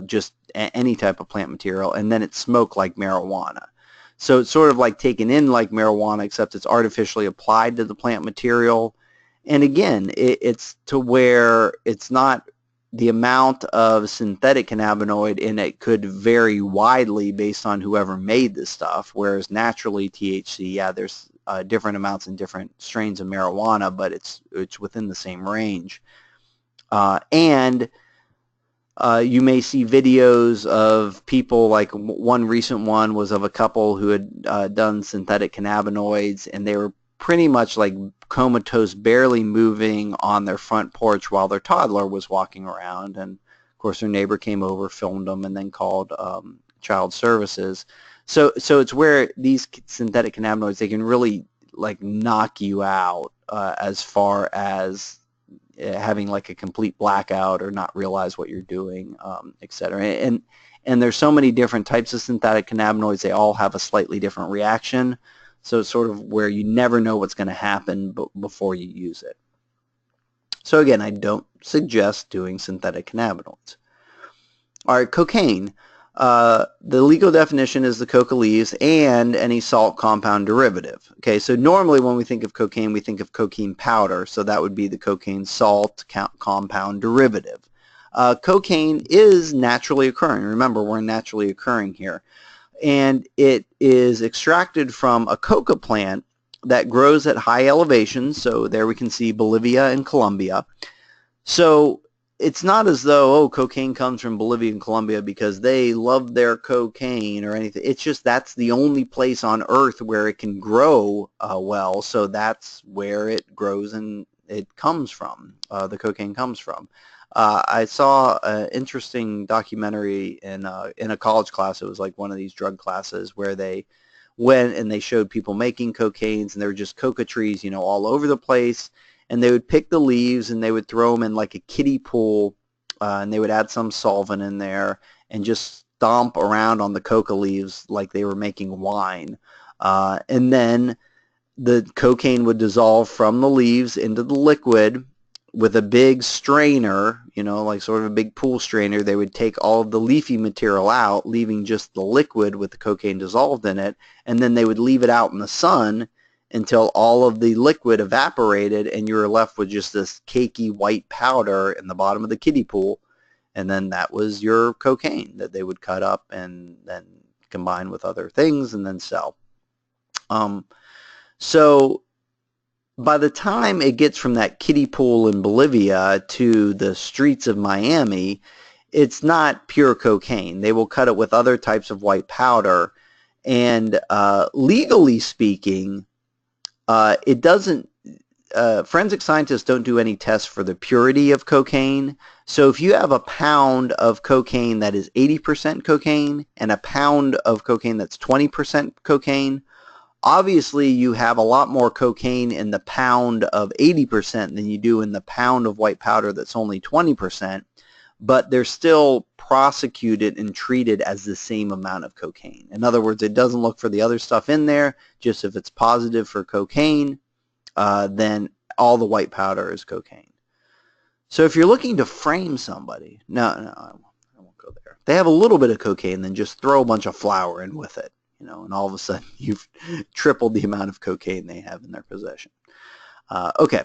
just any type of plant material, and then it's smoked like marijuana. So it's sort of like taken in like marijuana, except it's artificially applied to the plant material. And again, it's to where it's not the amount of synthetic cannabinoid in it could vary widely based on whoever made this stuff, whereas naturally THC, yeah, there's different amounts in different strains of marijuana, but it's within the same range. And you may see videos of people, like one recent one was of a couple who had done synthetic cannabinoids, and they were pretty much like comatose, barely moving on their front porch while their toddler was walking around. And of course their neighbor came over, filmed them, and then called child services. So it's where these synthetic cannabinoids, they can really like knock you out as far as having like a complete blackout or not realize what you're doing, etc. And there's so many different types of synthetic cannabinoids. They all have a slightly different reaction. So it's sort of where you never know what's going to happen before you use it. So again, I don't suggest doing synthetic cannabinoids. All right, cocaine. The legal definition is the coca leaves and any salt compound derivative. Okay, so normally when we think of cocaine, we think of cocaine powder, so that would be the cocaine salt compound derivative. Cocaine is naturally occurring. Remember, we're naturally occurring here. And it is extracted from a coca plant that grows at high elevations. So there we can see Bolivia and Colombia. So it's not as though, oh, cocaine comes from Bolivia and Colombia because they love their cocaine or anything. It's just that's the only place on earth where it can grow well, so that's where it grows and it comes from, the cocaine comes from. I saw an interesting documentary in a college class. It was like one of these drug classes where they went and they showed people making cocaines, and there were just coca trees, you know, all over the place. And they would pick the leaves and they would throw them in like a kiddie pool, and they would add some solvent in there and just stomp around on the coca leaves like they were making wine. And then the cocaine would dissolve from the leaves into the liquid with a big strainer, you know, like sort of a big pool strainer. They would take all of the leafy material out, leaving just the liquid with the cocaine dissolved in it, and then they would leave it out in the sun until all of the liquid evaporated and you were left with just this cakey white powder in the bottom of the kiddie pool. And then that was your cocaine that they would cut up and then combine with other things and then sell. So by the time it gets from that kiddie pool in Bolivia to the streets of Miami, it's not pure cocaine. They will cut it with other types of white powder. And legally speaking, it doesn't, forensic scientists don't do any tests for the purity of cocaine. So if you have a pound of cocaine that is 80% cocaine and a pound of cocaine that's 20% cocaine, obviously you have a lot more cocaine in the pound of 80% than you do in the pound of white powder that's only 20%, but they're still prosecuted and treated as the same amount of cocaine. In other words, it doesn't look for the other stuff in there, just if it's positive for cocaine, then all the white powder is cocaine. So if you're looking to frame somebody, no, I won't go there. They have a little bit of cocaine, then just throw a bunch of flour in with it, you know, and all of a sudden you've tripled the amount of cocaine they have in their possession. Okay.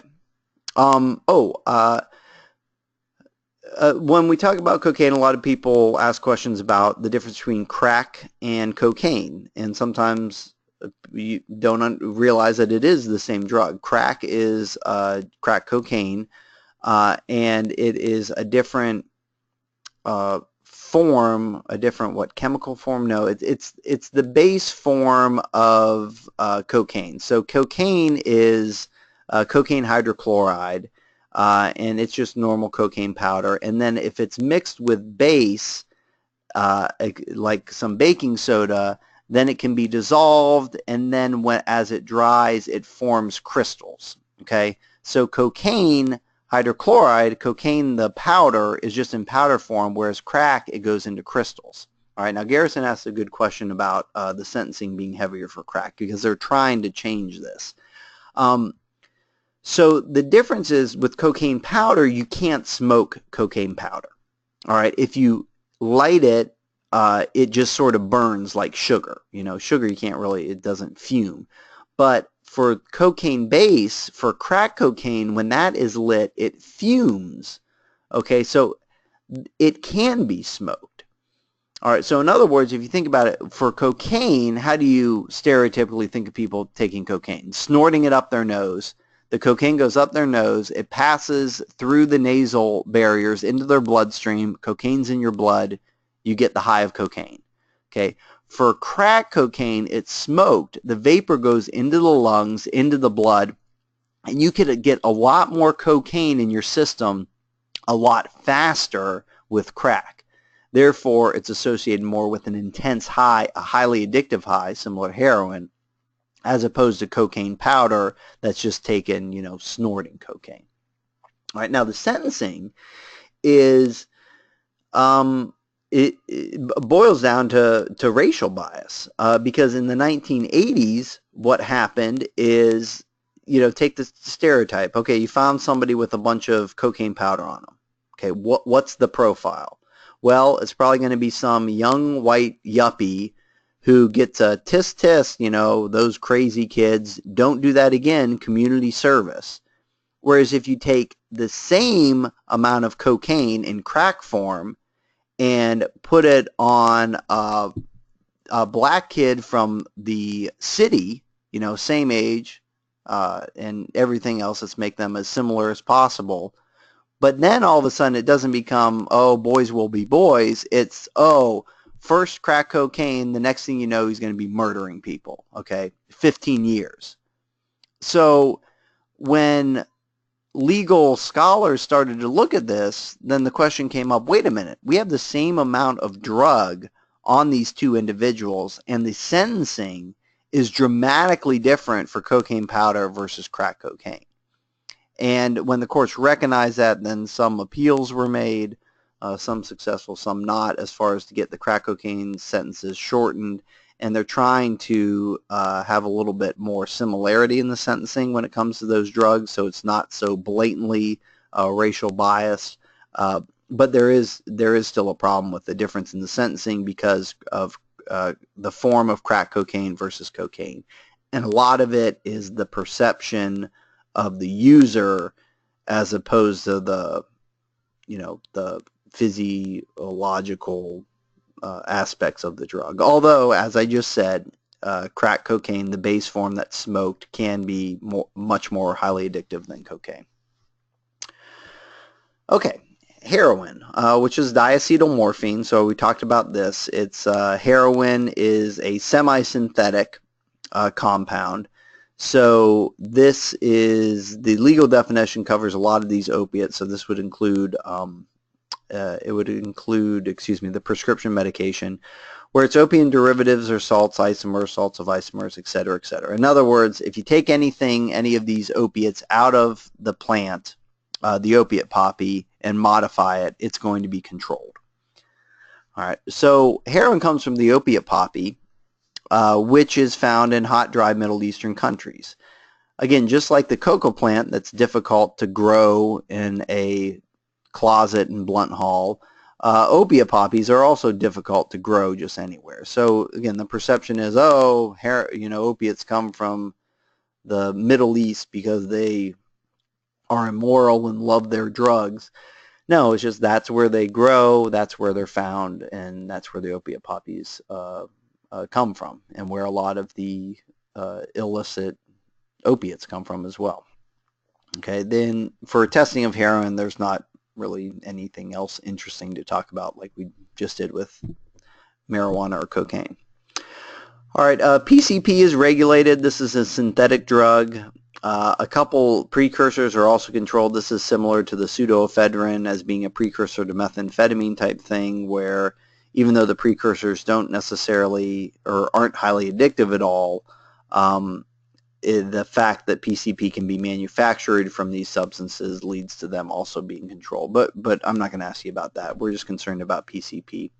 When we talk about cocaine, a lot of people ask questions about the difference between crack and cocaine, and sometimes you don't realize that it is the same drug. Crack is crack cocaine, and it is a different form, a different what chemical form? No, it's the base form of cocaine. So cocaine is cocaine hydrochloride, and it's just normal cocaine powder. And then if it's mixed with base, like some baking soda, then it can be dissolved, and then as it dries, it forms crystals. Okay, so cocaine hydrochloride, cocaine the powder, is just in powder form, whereas crack, it goes into crystals. All right, now Garrison asked a good question about the sentencing being heavier for crack, because they're trying to change this. So the difference is with cocaine powder, you can't smoke cocaine powder. All right, if you light it, it just sort of burns like sugar. You know, sugar you can't really, it doesn't fume. But for cocaine base, for crack cocaine, when that is lit, it fumes. Okay, so it can be smoked. All right, so in other words, if you think about it, for cocaine, how do you stereotypically think of people taking cocaine? Snorting it up their nose. The cocaine goes up their nose. It passes through the nasal barriers into their bloodstream. Cocaine's in your blood. You get the high of cocaine. Okay. For crack cocaine, it's smoked. The vapor goes into the lungs, into the blood, and you could get a lot more cocaine in your system a lot faster with crack. Therefore, it's associated more with an intense high, a highly addictive high, similar to heroin, as opposed to cocaine powder that's just taken, you know, snorting cocaine. All right, now the sentencing is, it boils down to racial bias, because in the 1980s, what happened is, you know, take the stereotype. Okay, you found somebody with a bunch of cocaine powder on them. Okay, what's the profile? Well, it's probably going to be some young white yuppie who gets a tisk, you know, those crazy kids, don't do that again, community service. Whereas if you take the same amount of cocaine in crack form and put it on a black kid from the city, you know, same age, and everything else, let's make them as similar as possible. But then all of a sudden it doesn't become, oh, boys will be boys. It's, oh, first crack cocaine, the next thing you know, he's going to be murdering people, okay? 15 years. So when legal scholars started to look at this, then the question came up, wait a minute, we have the same amount of drug on these two individuals, and the sentencing is dramatically different for cocaine powder versus crack cocaine. And when the courts recognized that, then some appeals were made, some successful, some not, as far as to get the crack cocaine sentences shortened. And they're trying to have a little bit more similarity in the sentencing when it comes to those drugs, so it's not so blatantly racial biased. But there is still a problem with the difference in the sentencing because of the form of crack cocaine versus cocaine. And a lot of it is the perception of the user as opposed to the, you know, the physiological aspects of the drug. Although, as I just said, crack cocaine, the base form that's smoked, can be much more highly addictive than cocaine. Okay, heroin, which is diacetylmorphine. So we talked about this. It's heroin is a semi-synthetic compound. So this is, the legal definition covers a lot of these opiates. So this would include the prescription medication, where it's opium derivatives or salts, isomers, salts of isomers, et cetera, et cetera. In other words, if you take anything, any of these opiates out of the plant, the opiate poppy, and modify it, it's going to be controlled. All right, so heroin comes from the opiate poppy, which is found in hot, dry Middle Eastern countries. Again, just like the cocoa plant that's difficult to grow in a closet in Blunt Hall, opiate poppies are also difficult to grow just anywhere. So again, the perception is, oh, opiates come from the Middle East because they are immoral and love their drugs. No, it's just that's where they grow, that's where they're found, and that's where the opiate poppies come from, and where a lot of the illicit opiates come from as well. Okay, then for testing of heroin, there's not really anything else interesting to talk about like we just did with marijuana or cocaine. All right, PCP is regulated. This is a synthetic drug. A couple precursors are also controlled. This is similar to the pseudoephedrine as being a precursor to methamphetamine type thing, where even though the precursors don't necessarily or aren't highly addictive at all, the fact that PCP can be manufactured from these substances leads to them also being controlled. But I'm not going to ask you about that. We're just concerned about PCP.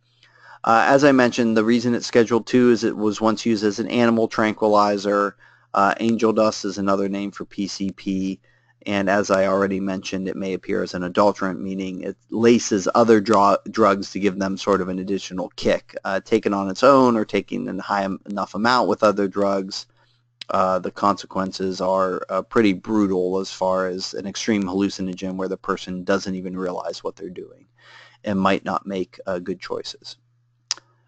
As I mentioned, the reason it's Schedule 2 is it was once used as an animal tranquilizer. Angel dust is another name for PCP. And as I already mentioned, it may appear as an adulterant, meaning it laces other drugs to give them sort of an additional kick. Taken on its own or taking a high enough amount with other drugs, the consequences are pretty brutal as far as an extreme hallucinogen where the person doesn't even realize what they're doing and might not make good choices.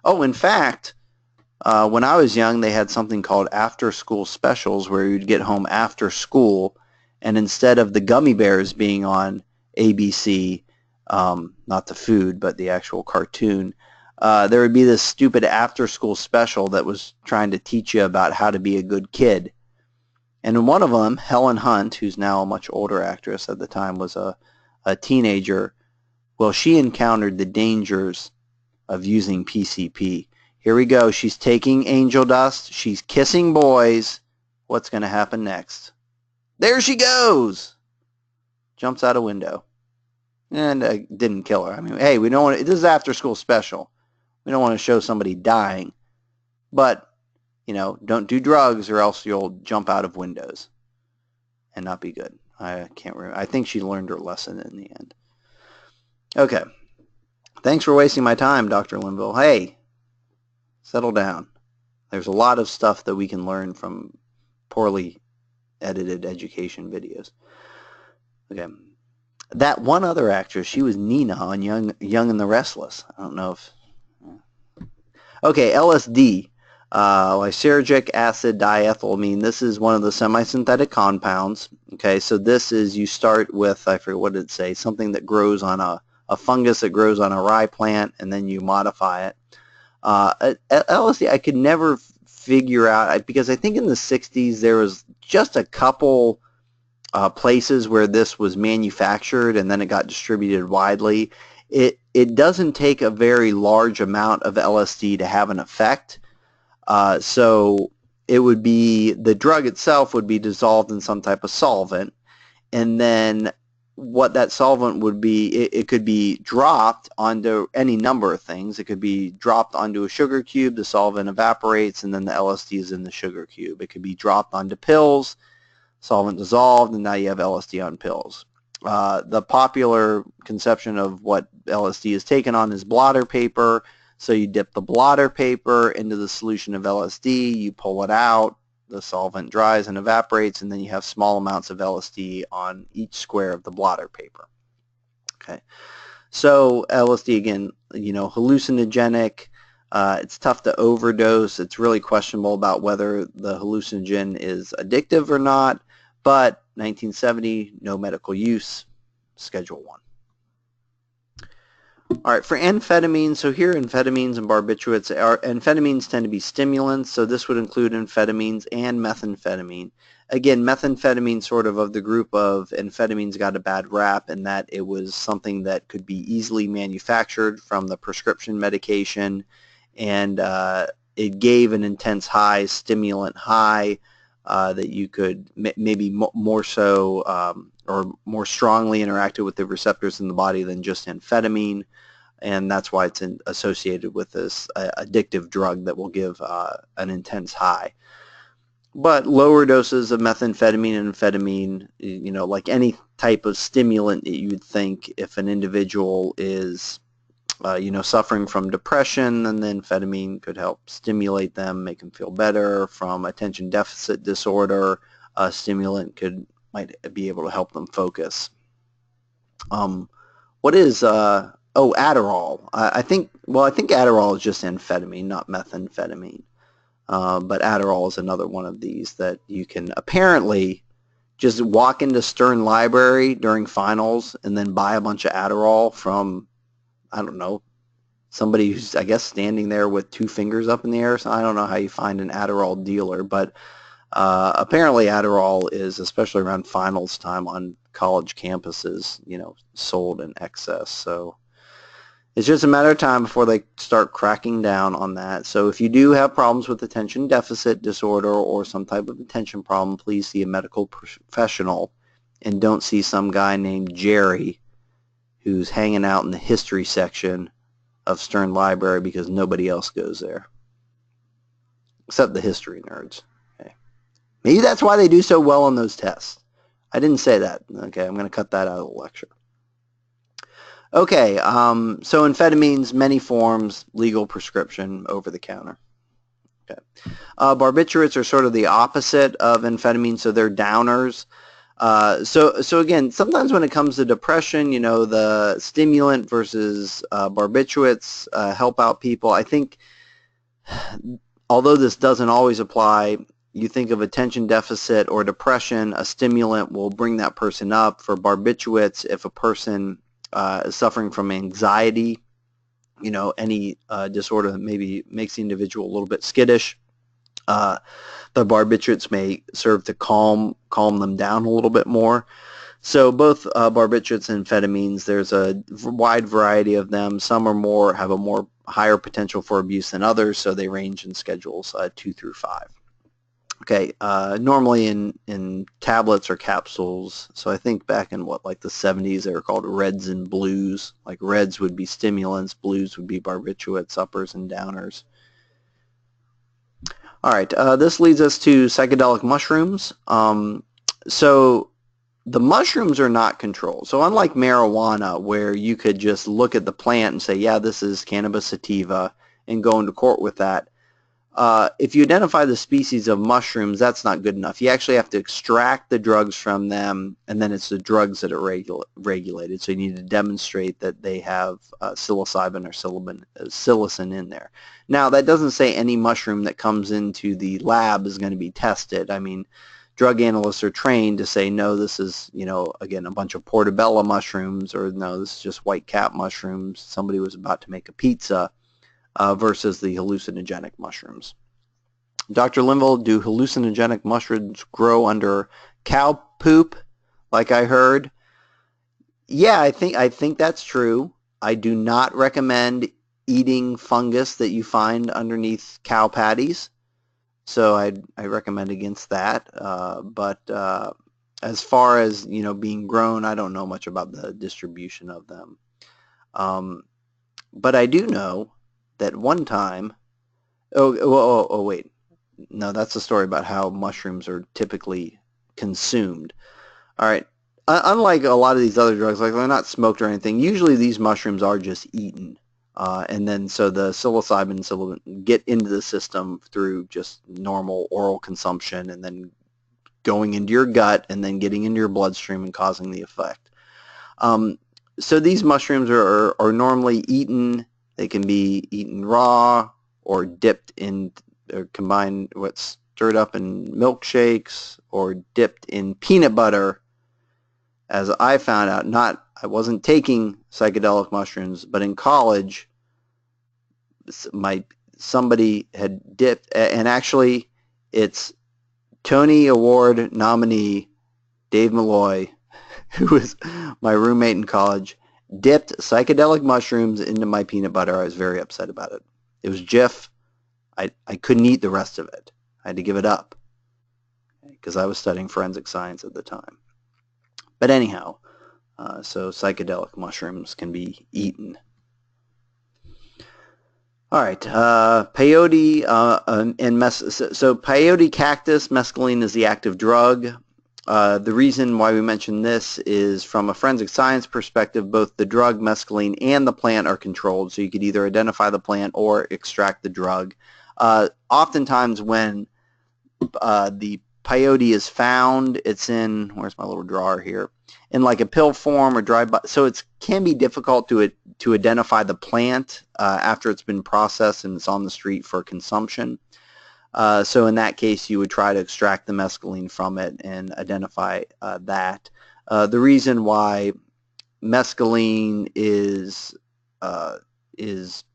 Oh, in fact, when I was young, they had something called after-school specials where you'd get home after school, and instead of the gummy bears being on ABC, not the food, but the actual cartoon, there would be this stupid after-school special that was trying to teach you about how to be a good kid. And in one of them, Helen Hunt, who's now a much older actress, at the time was a teenager, well, she encountered the dangers of using PCP. Here we go. She's taking angel dust. She's kissing boys. What's going to happen next? There she goes. Jumps out a window. And didn't kill her. I mean, hey, we don't want to, this is after school special. We don't want to show somebody dying. But, you know, don't do drugs or else you'll jump out of windows and not be good. I can't remember. I think she learned her lesson in the end. Okay. Thanks for wasting my time, Dr. Linville. Hey, settle down. There's a lot of stuff that we can learn from poorly edited education videos. Okay. That one other actress, she was Nina on Young and the Restless. I don't know if... Okay, LSD, lysergic acid diethylamine. This is one of the semi-synthetic compounds. Okay, so this is, you start with, I forget what did it say, something that grows on a fungus that grows on a rye plant, and then you modify it. LSD, I could never figure out, because I think in the 60s there was just a couple places where this was manufactured and then it got distributed widely. It doesn't take a very large amount of LSD to have an effect. So it would be, the drug itself would be dissolved in some type of solvent, and then what that solvent would be, it could be dropped onto any number of things. It could be dropped onto a sugar cube, the solvent evaporates, and then the LSD is in the sugar cube. It could be dropped onto pills, solvent dissolved, and now you have LSD on pills. The popular conception of what LSD is taken on is blotter paper. So you dip the blotter paper into the solution of LSD, you pull it out, the solvent dries and evaporates, and then you have small amounts of LSD on each square of the blotter paper. Okay, so LSD, again, you know, hallucinogenic. It's tough to overdose. It's really questionable about whether the hallucinogen is addictive or not, but 1970, no medical use, Schedule 1. All right, for amphetamines, so here amphetamines and barbiturates, amphetamines tend to be stimulants, so this would include amphetamines and methamphetamine. Again, methamphetamine sort of the group of amphetamines got a bad rap in that it was something that could be easily manufactured from the prescription medication, and it gave an intense high, stimulant high, that you could maybe more so or more strongly interacted with the receptors in the body than just amphetamine, and that's why it's associated with this addictive drug that will give an intense high. But lower doses of methamphetamine and amphetamine, you know, like any type of stimulant that you'd think, if an individual is you know, suffering from depression, and then amphetamine could help stimulate them, make them feel better. From attention deficit disorder, a stimulant might be able to help them focus. What is Adderall? I think Adderall is just amphetamine, not methamphetamine. But Adderall is another one of these that you can apparently just walk into Stern Library during finals and then buy a bunch of Adderall from, I don't know, somebody who's, I guess, standing there with two fingers up in the air. So I don't know how you find an Adderall dealer, but apparently Adderall is, especially around finals time on college campuses, sold in excess. So it's just a matter of time before they start cracking down on that. So if you do have problems with attention deficit disorder or some type of attention problem, please see a medical professional and don't see some guy named Jerry who's hanging out in the history section of Stern Library because nobody else goes there except the history nerds. Okay. Maybe that's why they do so well on those tests. I didn't say that. Okay, I'm going to cut that out of the lecture. Okay, so amphetamines, many forms, legal prescription, over-the-counter. Okay. Barbiturates are sort of the opposite of amphetamines, so they're downers. So again, sometimes when it comes to depression, the stimulant versus barbiturates help out people. I think, although this doesn't always apply, you think of attention deficit or depression, a stimulant will bring that person up. For barbiturates, if a person is suffering from anxiety, any disorder that maybe makes the individual a little bit skittish, the barbiturates may serve to calm them down a little bit more. So both barbiturates and amphetamines, there's a wide variety of them. Some have a more higher potential for abuse than others, so they range in schedules 2 through 5. Okay, normally in tablets or capsules, so I think back in the 70s, they were called reds and blues. Like reds would be stimulants, blues would be barbiturates, uppers and downers. All right, this leads us to psychedelic mushrooms. So the mushrooms are not controlled. So unlike marijuana, where you could just look at the plant and say, yeah, this is cannabis sativa, and go into court with that, if you identify the species of mushrooms, that's not good enough. You actually have to extract the drugs from them, and then it's the drugs that are regulated. So you need to demonstrate that they have psilocybin or psilocin in there. Now, that doesn't say any mushroom that comes into the lab is going to be tested. I mean, drug analysts are trained to say, no, this is, again, a bunch of portobello mushrooms, or no, this is just white cap mushrooms. Somebody was about to make a pizza. Versus the hallucinogenic mushrooms. Dr. Linville, do hallucinogenic mushrooms grow under cow poop, like I heard? Yeah, I think that's true. I do not recommend eating fungus that you find underneath cow patties, so I recommend against that. But as far as being grown, I don't know much about the distribution of them. But I do know that one time, wait, no, that's a story about how mushrooms are typically consumed. All right, unlike a lot of these other drugs, like they're not smoked or anything, usually these mushrooms are just eaten. And then so the psilocybin get into the system through just normal oral consumption and then going into your gut and then getting into your bloodstream and causing the effect. So these mushrooms are normally eaten. They can be eaten raw or dipped in, or combined, stirred up in milkshakes, or dipped in peanut butter. As I found out, I wasn't taking psychedelic mushrooms, but in college, somebody had dipped, and actually, it's Tony Award nominee Dave Malloy, who was my roommate in college, dipped psychedelic mushrooms into my peanut butter. I was very upset about it. It was Jif. I couldn't eat the rest of it. I had to give it up because I was studying forensic science at the time. But anyhow, so psychedelic mushrooms can be eaten. All right, peyote so peyote cactus, mescaline is the active drug. The reason why we mention this is from a forensic science perspective, both the drug, mescaline, and the plant are controlled. So you could either identify the plant or extract the drug. Oftentimes when the peyote is found, it's in, where's my little drawer here, in like a pill form or dry, so it can be difficult to identify the plant after it's been processed and it's on the street for consumption. So in that case, you would try to extract the mescaline from it and identify that. The reason why mescaline is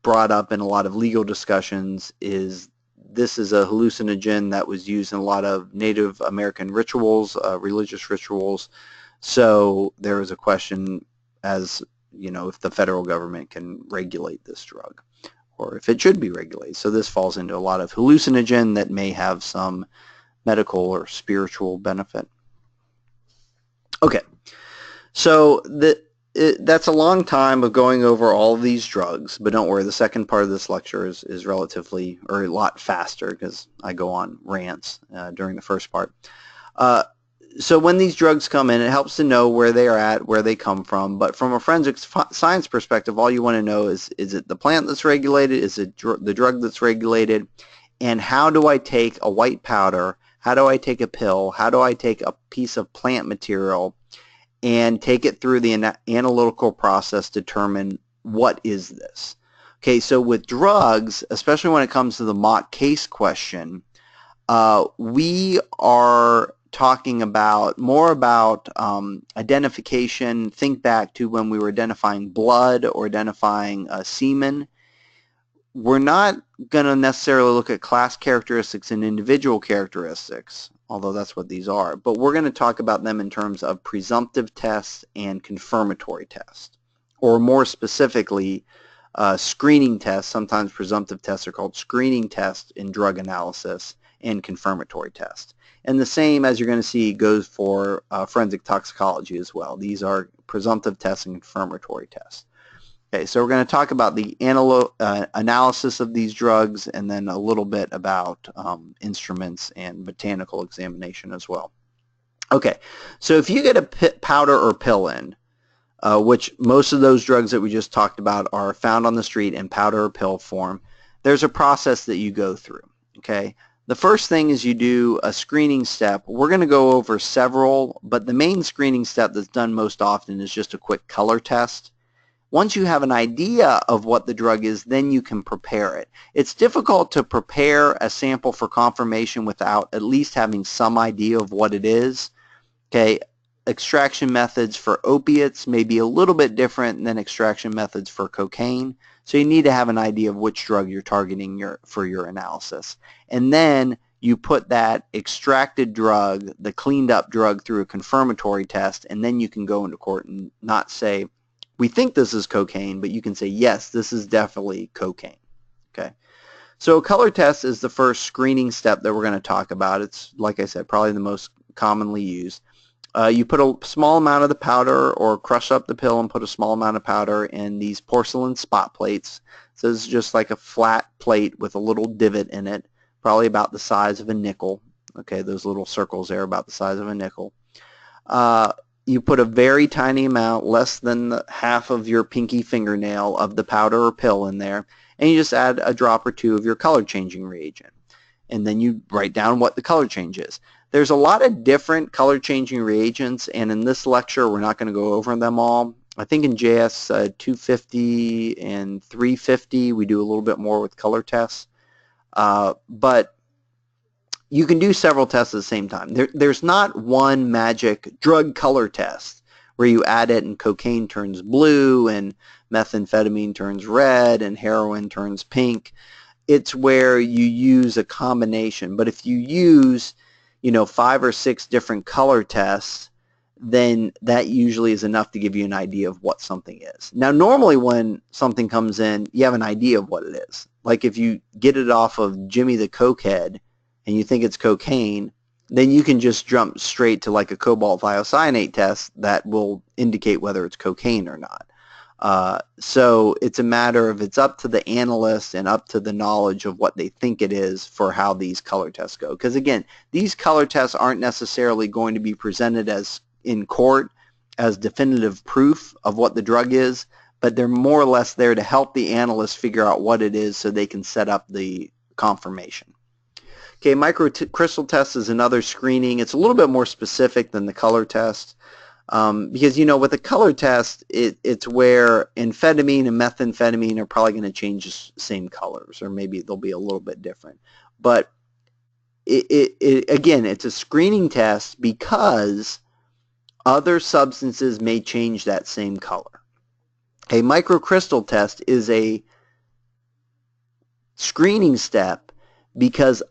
brought up in a lot of legal discussions is this is a hallucinogen that was used in a lot of Native American rituals, religious rituals. So there is a question as, you know, if the federal government can regulate this drug or if it should be regulated. So this falls into a lot of hallucinogen that may have some medical or spiritual benefit. Okay, so that's a long time of going over all of these drugs, but don't worry, the second part of this lecture is relatively, or a lot faster because I go on rants during the first part. So when these drugs come in, it helps to know where they are at, where they come from, but from a forensic science perspective, all you want to know is it the plant that's regulated, is it the drug that's regulated, and how do I take a white powder, how do I take a pill, how do I take a piece of plant material and take it through the analytical process to determine what is this. Okay, so with drugs, especially when it comes to the mock case question, we are talking about more about identification. Think back to when we were identifying blood or identifying semen. We're not going to necessarily look at class characteristics and individual characteristics, although that's what these are, but we're going to talk about them in terms of presumptive tests and confirmatory tests, or more specifically, screening tests. Sometimes presumptive tests are called screening tests in drug analysis, and confirmatory tests. And the same, as you're going to see, goes for forensic toxicology as well. These are presumptive tests and confirmatory tests. Okay, so we're going to talk about the analysis of these drugs and then a little bit about instruments and botanical examination as well. Okay, so if you get a powder or pill in, which most of those drugs that we just talked about are found on the street in powder or pill form, there's a process that you go through. Okay, the first thing is you do a screening step. We're going to go over several, but the main screening step that's done most often is just a quick color test. Once you have an idea of what the drug is, then you can prepare it. It's difficult to prepare a sample for confirmation without at least having some idea of what it is. Okay, extraction methods for opiates may be a little bit different than extraction methods for cocaine, so you need to have an idea of which drug you're targeting for your analysis. And then you put that extracted drug, the cleaned up drug, through a confirmatory test, and then you can go into court and not say, we think this is cocaine, but you can say, yes, this is definitely cocaine. Okay. So a color test is the first screening step that we're going to talk about. It's, like I said, probably the most commonly used. You put a small amount of the powder or crush up the pill and put a small amount of powder in these porcelain spot plates. So this is just like a flat plate with a little divot in it, probably about the size of a nickel. Okay, those little circles there are about the size of a nickel. You put a very tiny amount, less than half of your pinky fingernail of the powder or pill in there, and you just add a drop or two of your color changing reagent. And then you write down what the color change is. There's a lot of different color changing reagents, and in this lecture we're not going to go over them all. I think in JS 250 and 350 we do a little bit more with color tests, but you can do several tests at the same time. There's not one magic drug color test where you add it and cocaine turns blue and methamphetamine turns red and heroin turns pink. It's where you use a combination. But if you use, 5 or 6 different color tests, then that usually is enough to give you an idea of what something is. Now, normally when something comes in, you have an idea of what it is. Like if you get it off of Jimmy the Cokehead and you think it's cocaine, then you can just jump straight to like a cobalt thiocyanate test that will indicate whether it's cocaine or not. So it's a matter of, it's up to the analyst and up to the knowledge of what they think it is for how these color tests go. Because again, these color tests aren't necessarily going to be presented as in court as definitive proof of what the drug is, but they're more or less there to help the analyst figure out what it is so they can set up the confirmation. Okay, microcrystal test is another screening. It's a little bit more specific than the color test because, with the color test, it's where amphetamine and methamphetamine are probably going to change the same colors, or maybe they'll be a little bit different. But again, it's a screening test because other substances may change that same color. A microcrystal test is a screening step because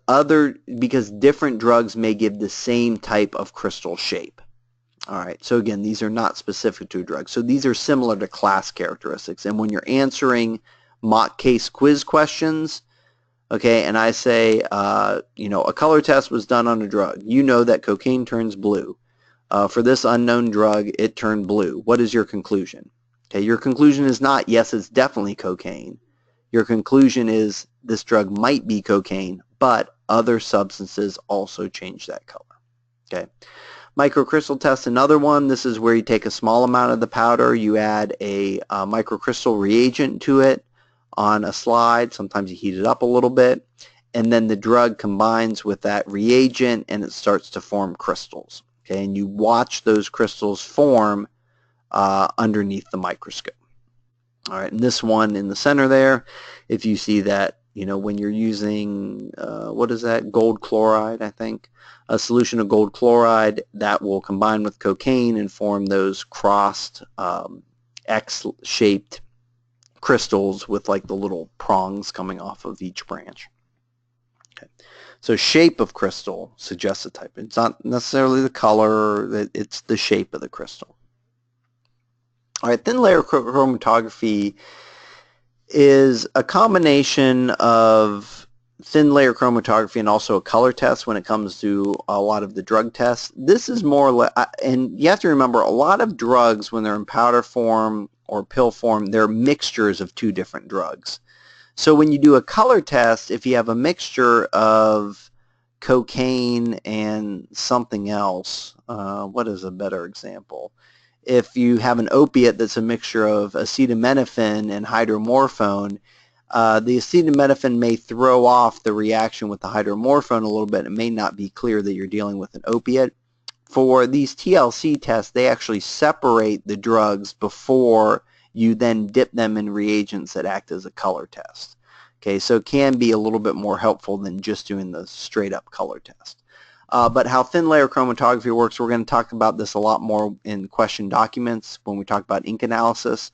different drugs may give the same type of crystal shape. All right, so again, these are not specific to a drug. So these are similar to class characteristics. And when you're answering mock case quiz questions, okay, and I say, you know, a color test was done on a drug. You know that cocaine turns blue. For this unknown drug, it turned blue. What is your conclusion? Okay, your conclusion is not, yes, it's definitely cocaine. Your conclusion is this drug might be cocaine, but other substances also change that color. Okay. Microcrystal test, another one. This is where you take a small amount of the powder, you add a microcrystal reagent to it on a slide. Sometimes you heat it up a little bit, and then the drug combines with that reagent and it starts to form crystals. Okay, and you watch those crystals form underneath the microscope. All right, and this one in the center there, if you see that, you know, when you're using, what is that, gold chloride, I think, a solution of gold chloride, that will combine with cocaine and form those crossed X-shaped crystals with like the little prongs coming off of each branch. Okay. So shape of crystal suggests a type. It's not necessarily the color, it's the shape of the crystal. All right, thin layer chromatography is a combination of thin layer chromatography and also a color test when it comes to a lot of the drug tests. This is more, and you have to remember, a lot of drugs, when they're in powder form or pill form, they're mixtures of two different drugs. So when you do a color test, if you have a mixture of cocaine and something else, what is a better example? If you have an opiate that's a mixture of acetaminophen and hydromorphone, the acetaminophen may throw off the reaction with the hydromorphone a little bit. It may not be clear that you're dealing with an opiate. For these TLC tests, they actually separate the drugs before you then dip them in reagents that act as a color test. Okay, so it can be a little bit more helpful than just doing the straight up color test. But how thin layer chromatography works, we're going to talk about this a lot more in question documents when we talk about ink analysis.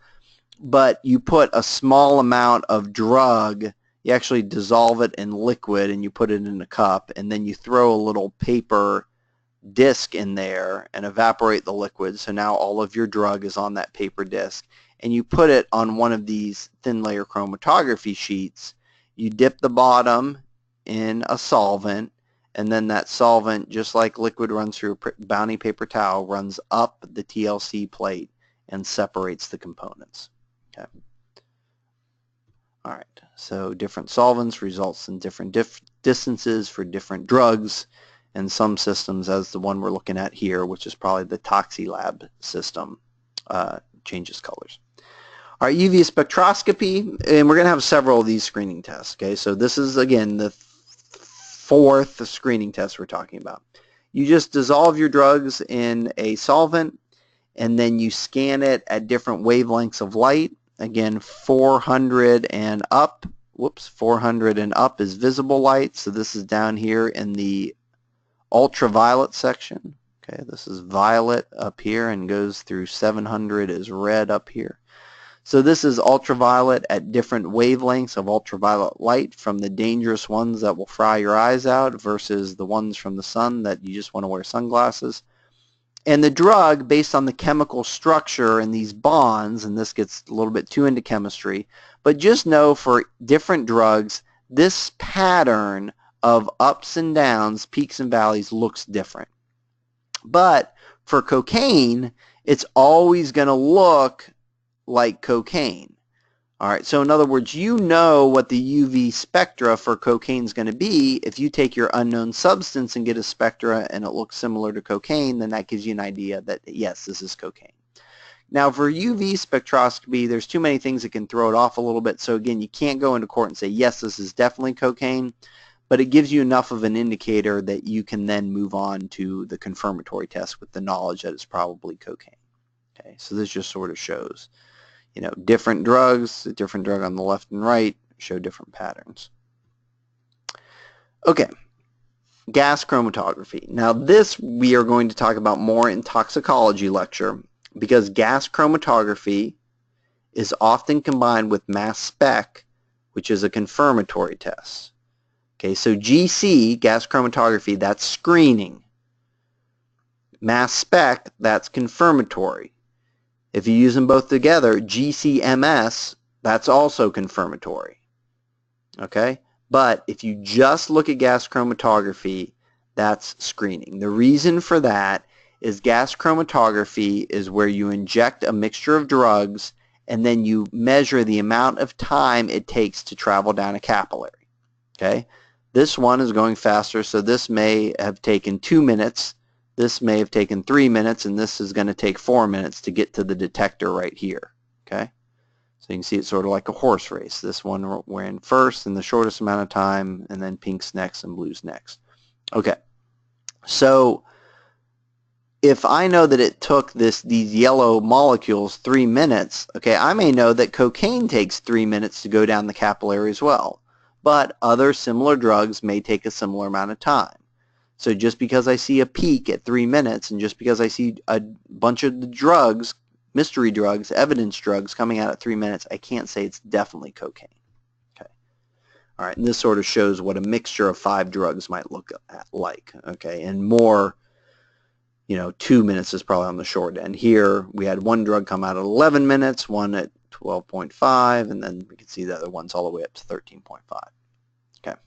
But you put a small amount of drug, you actually dissolve it in liquid and you put it in a cup, and then you throw a little paper disc in there and evaporate the liquid. So now all of your drug is on that paper disc, and you put it on one of these thin layer chromatography sheets. You dip the bottom in a solvent, and then that solvent, just like liquid runs through a Bounty paper towel, runs up the TLC plate and separates the components. Okay. All right, so different solvents results in different distances for different drugs, and some systems, as the one we're looking at here, which is probably the ToxiLab system, changes colors. All right, UV spectroscopy, and we're going to have several of these screening tests. Okay, so this is, again, the fourth screening test we're talking about. You just dissolve your drugs in a solvent, and then you scan it at different wavelengths of light. Again, 400 and up. Whoops, 400 and up is visible light. So this is down here in the ultraviolet section. Okay, this is violet up here and goes through 700 is red up here. So this is ultraviolet at different wavelengths of ultraviolet light, from the dangerous ones that will fry your eyes out versus the ones from the sun that you just want to wear sunglasses. And the drug, based on the chemical structure and these bonds, and this gets a little bit too into chemistry, but just know for different drugs, this pattern of ups and downs, peaks and valleys looks different. But for cocaine, it's always going to look like cocaine. All right, so in other words, you know what the UV spectra for cocaine is going to be. If you take your unknown substance and get a spectra and it looks similar to cocaine, then that gives you an idea that, yes, this is cocaine. Now, for UV spectroscopy, there's too many things that can throw it off a little bit. So again, you can't go into court and say, yes, this is definitely cocaine, but it gives you enough of an indicator that you can then move on to the confirmatory test with the knowledge that it's probably cocaine. Okay, so this just sort of shows, you know, different drugs, a different drug on the left and right show different patterns. Okay, gas chromatography. Now this we are going to talk about more in toxicology lecture because gas chromatography is often combined with mass spec, which is a confirmatory test. Okay, so GC, gas chromatography, that's screening. Mass spec, that's confirmatory. If you use them both together, GCMS, that's also confirmatory. Okay, but if you just look at gas chromatography, that's screening. The reason for that is gas chromatography is where you inject a mixture of drugs and then you measure the amount of time it takes to travel down a capillary. Okay, this one is going faster, so this may have taken 2 minutes, this may have taken 3 minutes, and this is going to take 4 minutes to get to the detector right here. Okay, so you can see it's sort of like a horse race. This one ran first in the shortest amount of time, and then pink's next and blue's next. Okay, so if I know that it took these yellow molecules 3 minutes, okay, I may know that cocaine takes 3 minutes to go down the capillary as well. But other similar drugs may take a similar amount of time. So just because I see a peak at 3 minutes and just because I see a bunch of the drugs, mystery drugs, evidence drugs coming out at 3 minutes, I can't say it's definitely cocaine. Okay. All right, and this sort of shows what a mixture of 5 drugs might look like. Okay, and more, 2 minutes is probably on the short end. Here we had one drug come out at 11 minutes, one at 12.5, and then we can see the other ones all the way up to 13.5. Okay.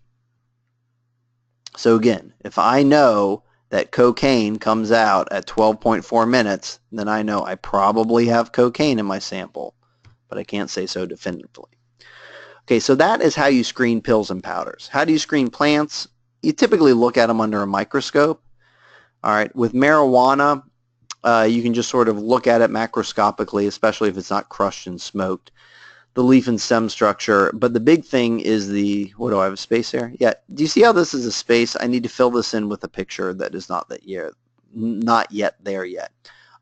So again, if I know that cocaine comes out at 12.4 minutes, then I know I probably have cocaine in my sample, but I can't say so definitively. Okay, so that is how you screen pills and powders. How do you screen plants? You typically look at them under a microscope. All right, with marijuana, you can just sort of look at it macroscopically, especially if it's not crushed and smoked, the leaf and stem structure. But the big thing is what do I have a space there? Yeah, do you see how this is a space? I need to fill this in with a picture that is not yet there yet.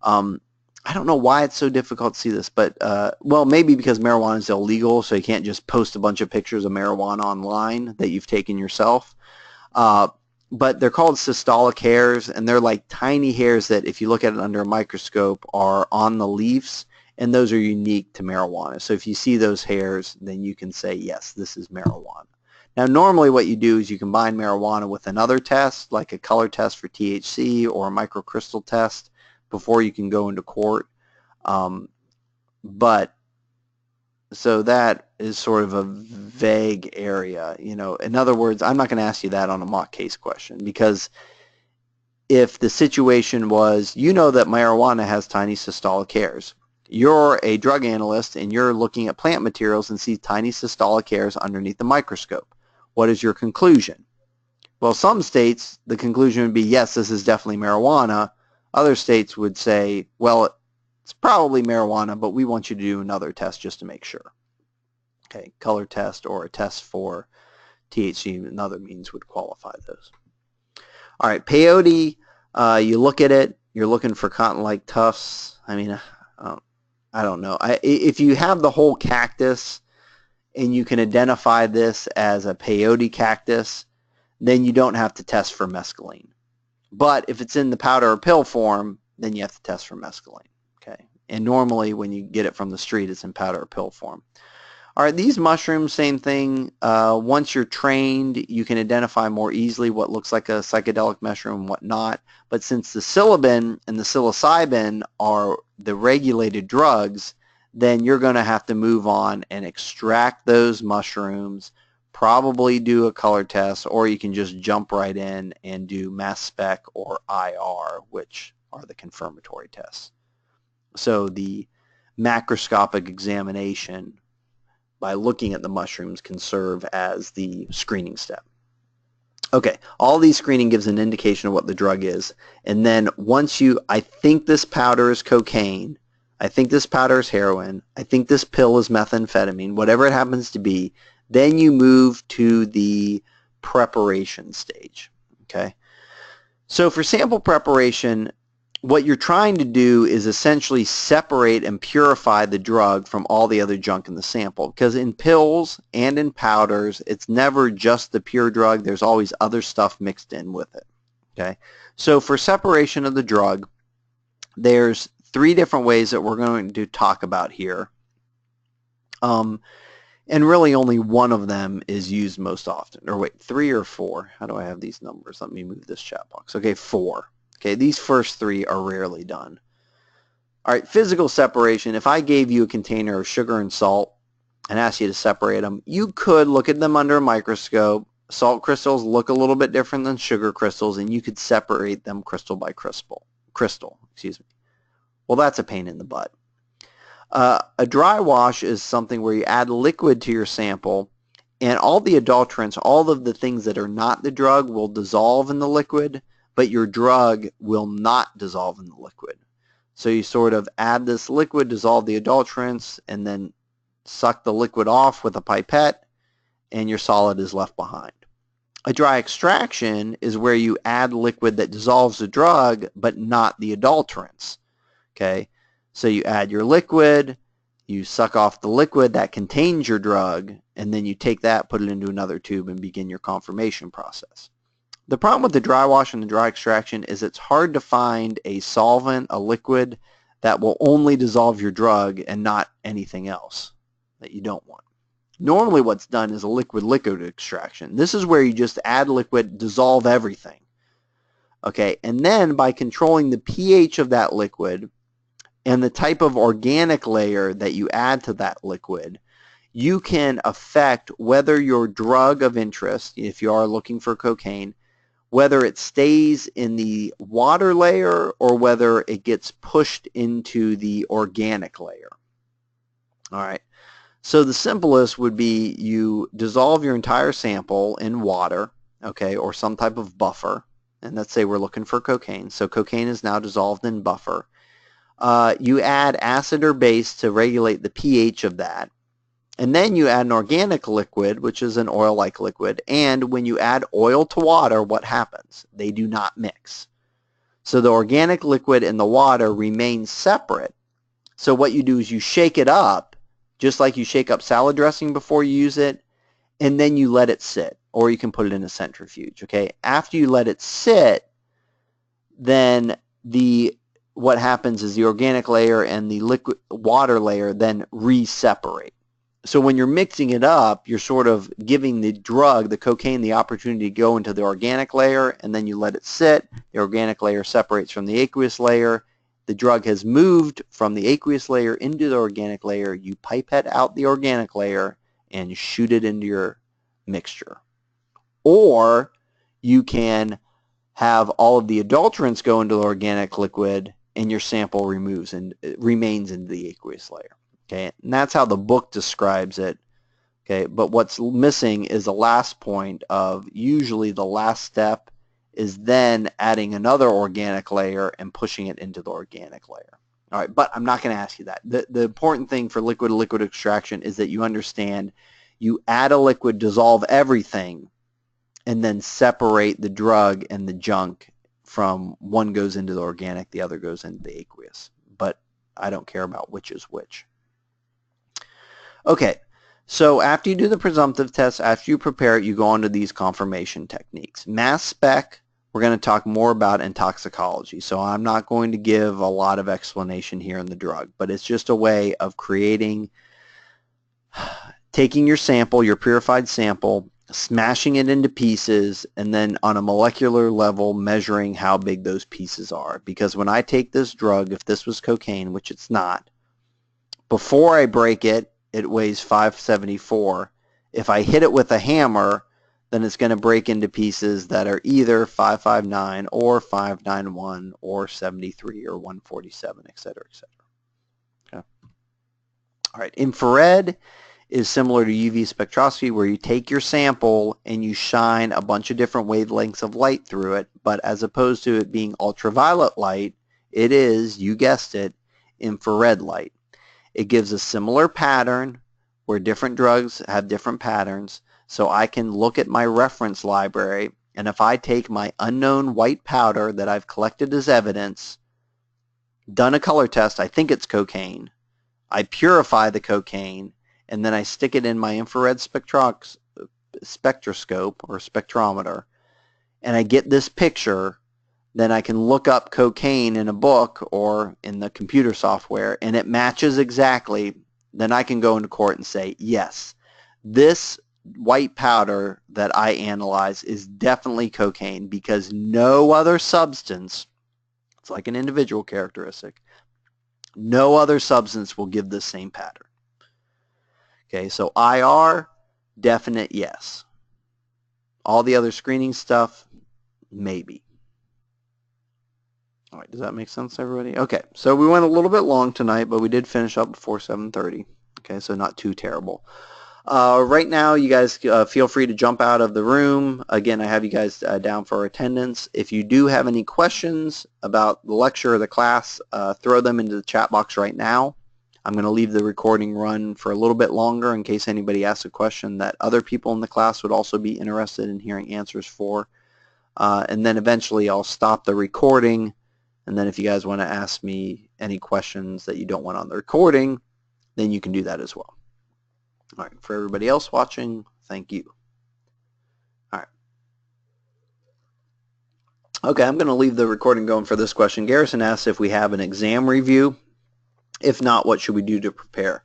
I don't know why it's so difficult to see this, but, well, maybe because marijuana is illegal, so you can't just post a bunch of pictures of marijuana online that you've taken yourself. But they're called systolic hairs, and they're like tiny hairs that, if you look at it under a microscope, are on the leaves, and those are unique to marijuana. So if you see those hairs, then you can say, yes, this is marijuana. Now, normally what you do is you combine marijuana with another test, like a color test for THC or a microcrystal test, before you can go into court. So that is sort of a vague area. In other words, I'm not going to ask you that on a mock case question, because if the situation was, that marijuana has tiny systolic hairs, you're a drug analyst and you're looking at plant materials and see tiny systolic hairs underneath the microscope. What is your conclusion? Well, some states, the conclusion would be, yes, this is definitely marijuana. Other states would say, well, it's probably marijuana, but we want you to do another test just to make sure. Okay, color test or a test for THC and other means would qualify those. All right, peyote, you look at it, you're looking for cotton-like tufts. I mean, I don't know. If you have the whole cactus and you can identify this as a peyote cactus, then you don't have to test for mescaline. But if it's in the powder or pill form, then you have to test for mescaline. Okay, and normally when you get it from the street, it's in powder or pill form. All right, these mushrooms, same thing. Once you're trained, you can identify more easily what looks like a psychedelic mushroom and what not. But since the psilocybin and the psilocybin are the regulated drugs, then you're going to have to move on and extract those mushrooms, probably do a color test, or you can just jump right in and do mass spec or IR, which are the confirmatory tests. So the macroscopic examination by looking at the mushrooms can serve as the screening step. Okay, all these screening gives an indication of what the drug is. And then once I think this powder is cocaine, I think this powder is heroin, I think this pill is methamphetamine, whatever it happens to be, then you move to the preparation stage. Okay, so for sample preparation, what you're trying to do is essentially separate and purify the drug from all the other junk in the sample. Because in pills and in powders, it's never just the pure drug. There's always other stuff mixed in with it. Okay, so for separation of the drug, there's 3 different ways that we're going to talk about here. And really only one of them is used most often. Or wait, 3 or 4? How do I have these numbers? Let me move this chat box. Okay, 4. Okay, these first 3 are rarely done. All right, physical separation. If I gave you a container of sugar and salt and asked you to separate them, you could look at them under a microscope. Salt crystals look a little bit different than sugar crystals, and you could separate them crystal by crystal. Well, that's a pain in the butt. A dry wash is something where you add liquid to your sample, and all the adulterants, all of the things that are not the drug, will dissolve in the liquid, but your drug will not dissolve in the liquid. So you sort of add this liquid, dissolve the adulterants, and then suck the liquid off with a pipette, and your solid is left behind. A dry extraction is where you add liquid that dissolves the drug, but not the adulterants. Okay, so you add your liquid, you suck off the liquid that contains your drug, and then you take that, put it into another tube, and begin your confirmation process. The problem with the dry wash and the dry extraction is it's hard to find a solvent, a liquid, that will only dissolve your drug and not anything else that you don't want. Normally what's done is a liquid-liquid extraction. This is where you just add liquid, dissolve everything. Okay, and then by controlling the pH of that liquid and the type of organic layer that you add to that liquid, you can affect whether your drug of interest, if you are looking for cocaine, whether it stays in the water layer or whether it gets pushed into the organic layer. All right. So the simplest would be you dissolve your entire sample in water, okay, or some type of buffer. And let's say we're looking for cocaine. So cocaine is now dissolved in buffer. You add acid or base to regulate the pH of that. And then you add an organic liquid, which is an oil-like liquid. And when you add oil to water, what happens? They do not mix. So the organic liquid and the water remain separate. So what you do is you shake it up, just like you shake up salad dressing before you use it, and then you let it sit. Or you can put it in a centrifuge. Okay. After you let it sit, then what happens is the organic layer and the liquid water layer then re-separate. So when you're mixing it up, you're sort of giving the drug, the cocaine, the opportunity to go into the organic layer, and then you let it sit. The organic layer separates from the aqueous layer. The drug has moved from the aqueous layer into the organic layer. You pipette out the organic layer and shoot it into your mixture. Or you can have all of the adulterants go into the organic liquid and your sample remains in the aqueous layer. Okay, and that's how the book describes it. Okay, but what's missing is the last point of usually the last step is then adding another organic layer and pushing it into the organic layer. All right, but I'm not going to ask you that. The important thing for liquid-to-liquid extraction is that you understand you add a liquid, dissolve everything, and then separate the drug and the junk from one goes into the organic, the other goes into the aqueous. But I don't care about which is which. Okay, so after you do the presumptive test, after you prepare it, you go on to these confirmation techniques. Mass spec, we're going to talk more about in toxicology, so I'm not going to give a lot of explanation here in the drug, but it's just a way of taking your sample, your purified sample, smashing it into pieces, and then on a molecular level measuring how big those pieces are. Because when I take this drug, if this was cocaine, which it's not, before I break it, it weighs 574. If I hit it with a hammer, then it's going to break into pieces that are either 559 or 591 or 73 or 147, etc., etc. Okay. All right, infrared is similar to UV spectroscopy, where you take your sample and you shine a bunch of different wavelengths of light through it, but as opposed to it being ultraviolet light, it is, you guessed it, infrared light. It gives a similar pattern where different drugs have different patterns, so I can look at my reference library, and if I take my unknown white powder that I've collected as evidence, done a color test, I think it's cocaine. I purify the cocaine, and then I stick it in my infrared spectroscope or spectrometer, and I get this picture. Then I can look up cocaine in a book or in the computer software, and it matches exactly. Then I can go into court and say, yes, this white powder that I analyze is definitely cocaine, because no other substance, it's like an individual characteristic, no other substance will give the same pattern. Okay, so IR, definite yes. All the other screening stuff, maybe. All right, does that make sense, everybody? Okay, so we went a little bit long tonight, but we did finish up before 7:30. Okay, so not too terrible. Right now, you guys feel free to jump out of the room. Again, I have you guys down for attendance. If you do have any questions about the lecture or the class, throw them into the chat box right now. I'm going to leave the recording run for a little bit longer in case anybody asks a question that other people in the class would also be interested in hearing answers for. And then eventually I'll stop the recording. And then if you guys want to ask me any questions that you don't want on the recording, then you can do that as well. All right, for everybody else watching, thank you. All right. Okay, I'm going to leave the recording going for this question. Garrison asks if we have an exam review. If not, what should we do to prepare?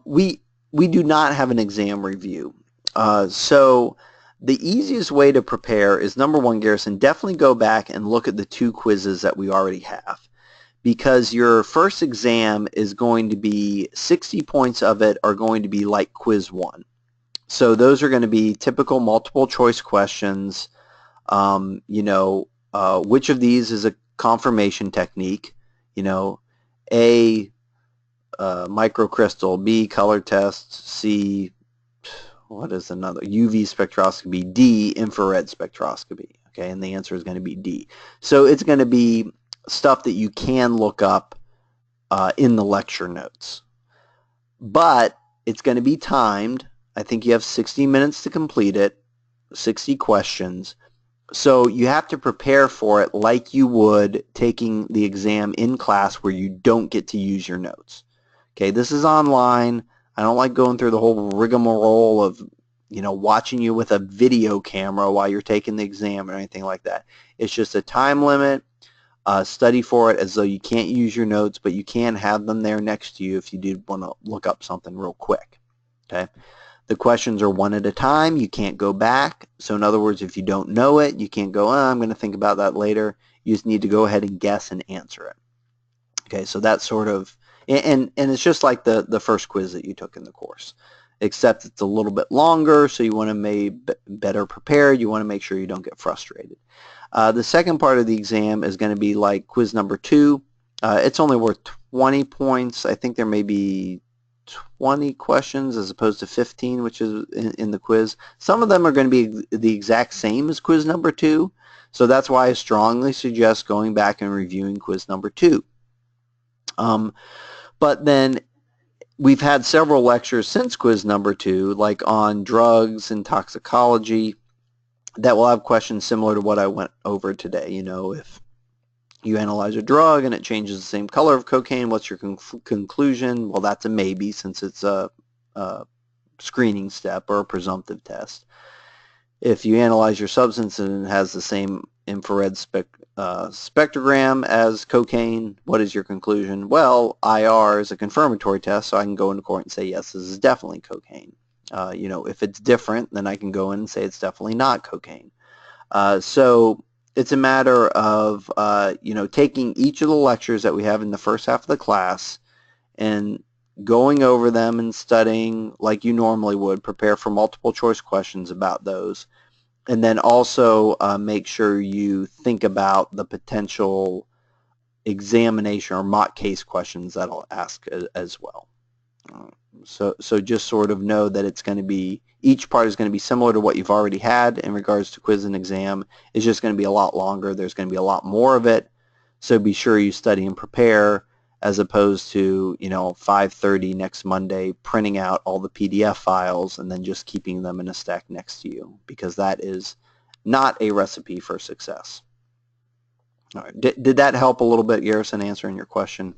We do not have an exam review. So the easiest way to prepare is, number one, Garrison, definitely go back and look at the 2 quizzes that we already have, because your first exam is going to be 60 points of it are going to be like quiz 1. So those are going to be typical multiple choice questions. Which of these is a confirmation technique? A, microcrystal, B, color test, C, what is another? UV spectroscopy, D, infrared spectroscopy. Okay, and the answer is going to be D. So it's going to be stuff that you can look up in the lecture notes. But it's going to be timed. I think you have 60 minutes to complete it, 60 questions. So you have to prepare for it like you would taking the exam in class where you don't get to use your notes. Okay, this is online. I don't like going through the whole rigmarole of, watching you with a video camera while you're taking the exam or anything like that. It's just a time limit. Study for it as though you can't use your notes, but you can have them there next to you if you did want to look up something real quick. Okay. The questions are one at a time. You can't go back. So in other words, if you don't know it, you can't go, I'm going to think about that later. You just need to go ahead and guess and answer it. Okay, so that's sort of, and it's just like the first quiz that you took in the course, except it's a little bit longer, so you want to be better prepared. You want to make sure you don't get frustrated. The second part of the exam is going to be like quiz number 2. It's only worth 20 points. I think there may be 20 questions as opposed to 15, which is in the quiz. Some of them are going to be the exact same as quiz number 2, so that's why I strongly suggest going back and reviewing quiz number 2. But then we've had several lectures since quiz number 2, like on drugs and toxicology, that will have questions similar to what I went over today. If you analyze a drug and it changes the same color of cocaine, what's your conclusion? Well, that's a maybe, since it's a screening step or a presumptive test. If you analyze your substance and it has the same infrared spectrogram as cocaine, what is your conclusion? Well, IR is a confirmatory test, so I can go into court and say, yes, this is definitely cocaine. If it's different, then I can go in and say it's definitely not cocaine. So it's a matter of, taking each of the lectures that we have in the first half of the class and going over them and studying like you normally would, prepare for multiple choice questions about those, and then also make sure you think about the potential examination or mock case questions that I'll ask as well. So just sort of know that it's going to be, each part is going to be similar to what you've already had in regards to quiz and exam. It's just going to be a lot longer. There's going to be a lot more of it. So be sure you study and prepare, as opposed to, 5:30 next Monday, printing out all the PDF files and then just keeping them in a stack next to you, because that is not a recipe for success. All right. Did that help a little bit, Garrison, answering your question?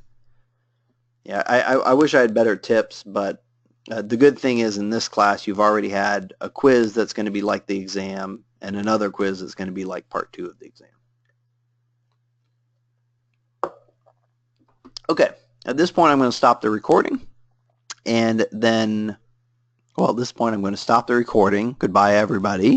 Yeah, I wish I had better tips, but the good thing is in this class you've already had a quiz that's going to be like the exam and another quiz that's going to be like part 2 of the exam. Okay, at this point I'm going to stop the recording, and then, well, at this point I'm going to stop the recording. Goodbye, everybody.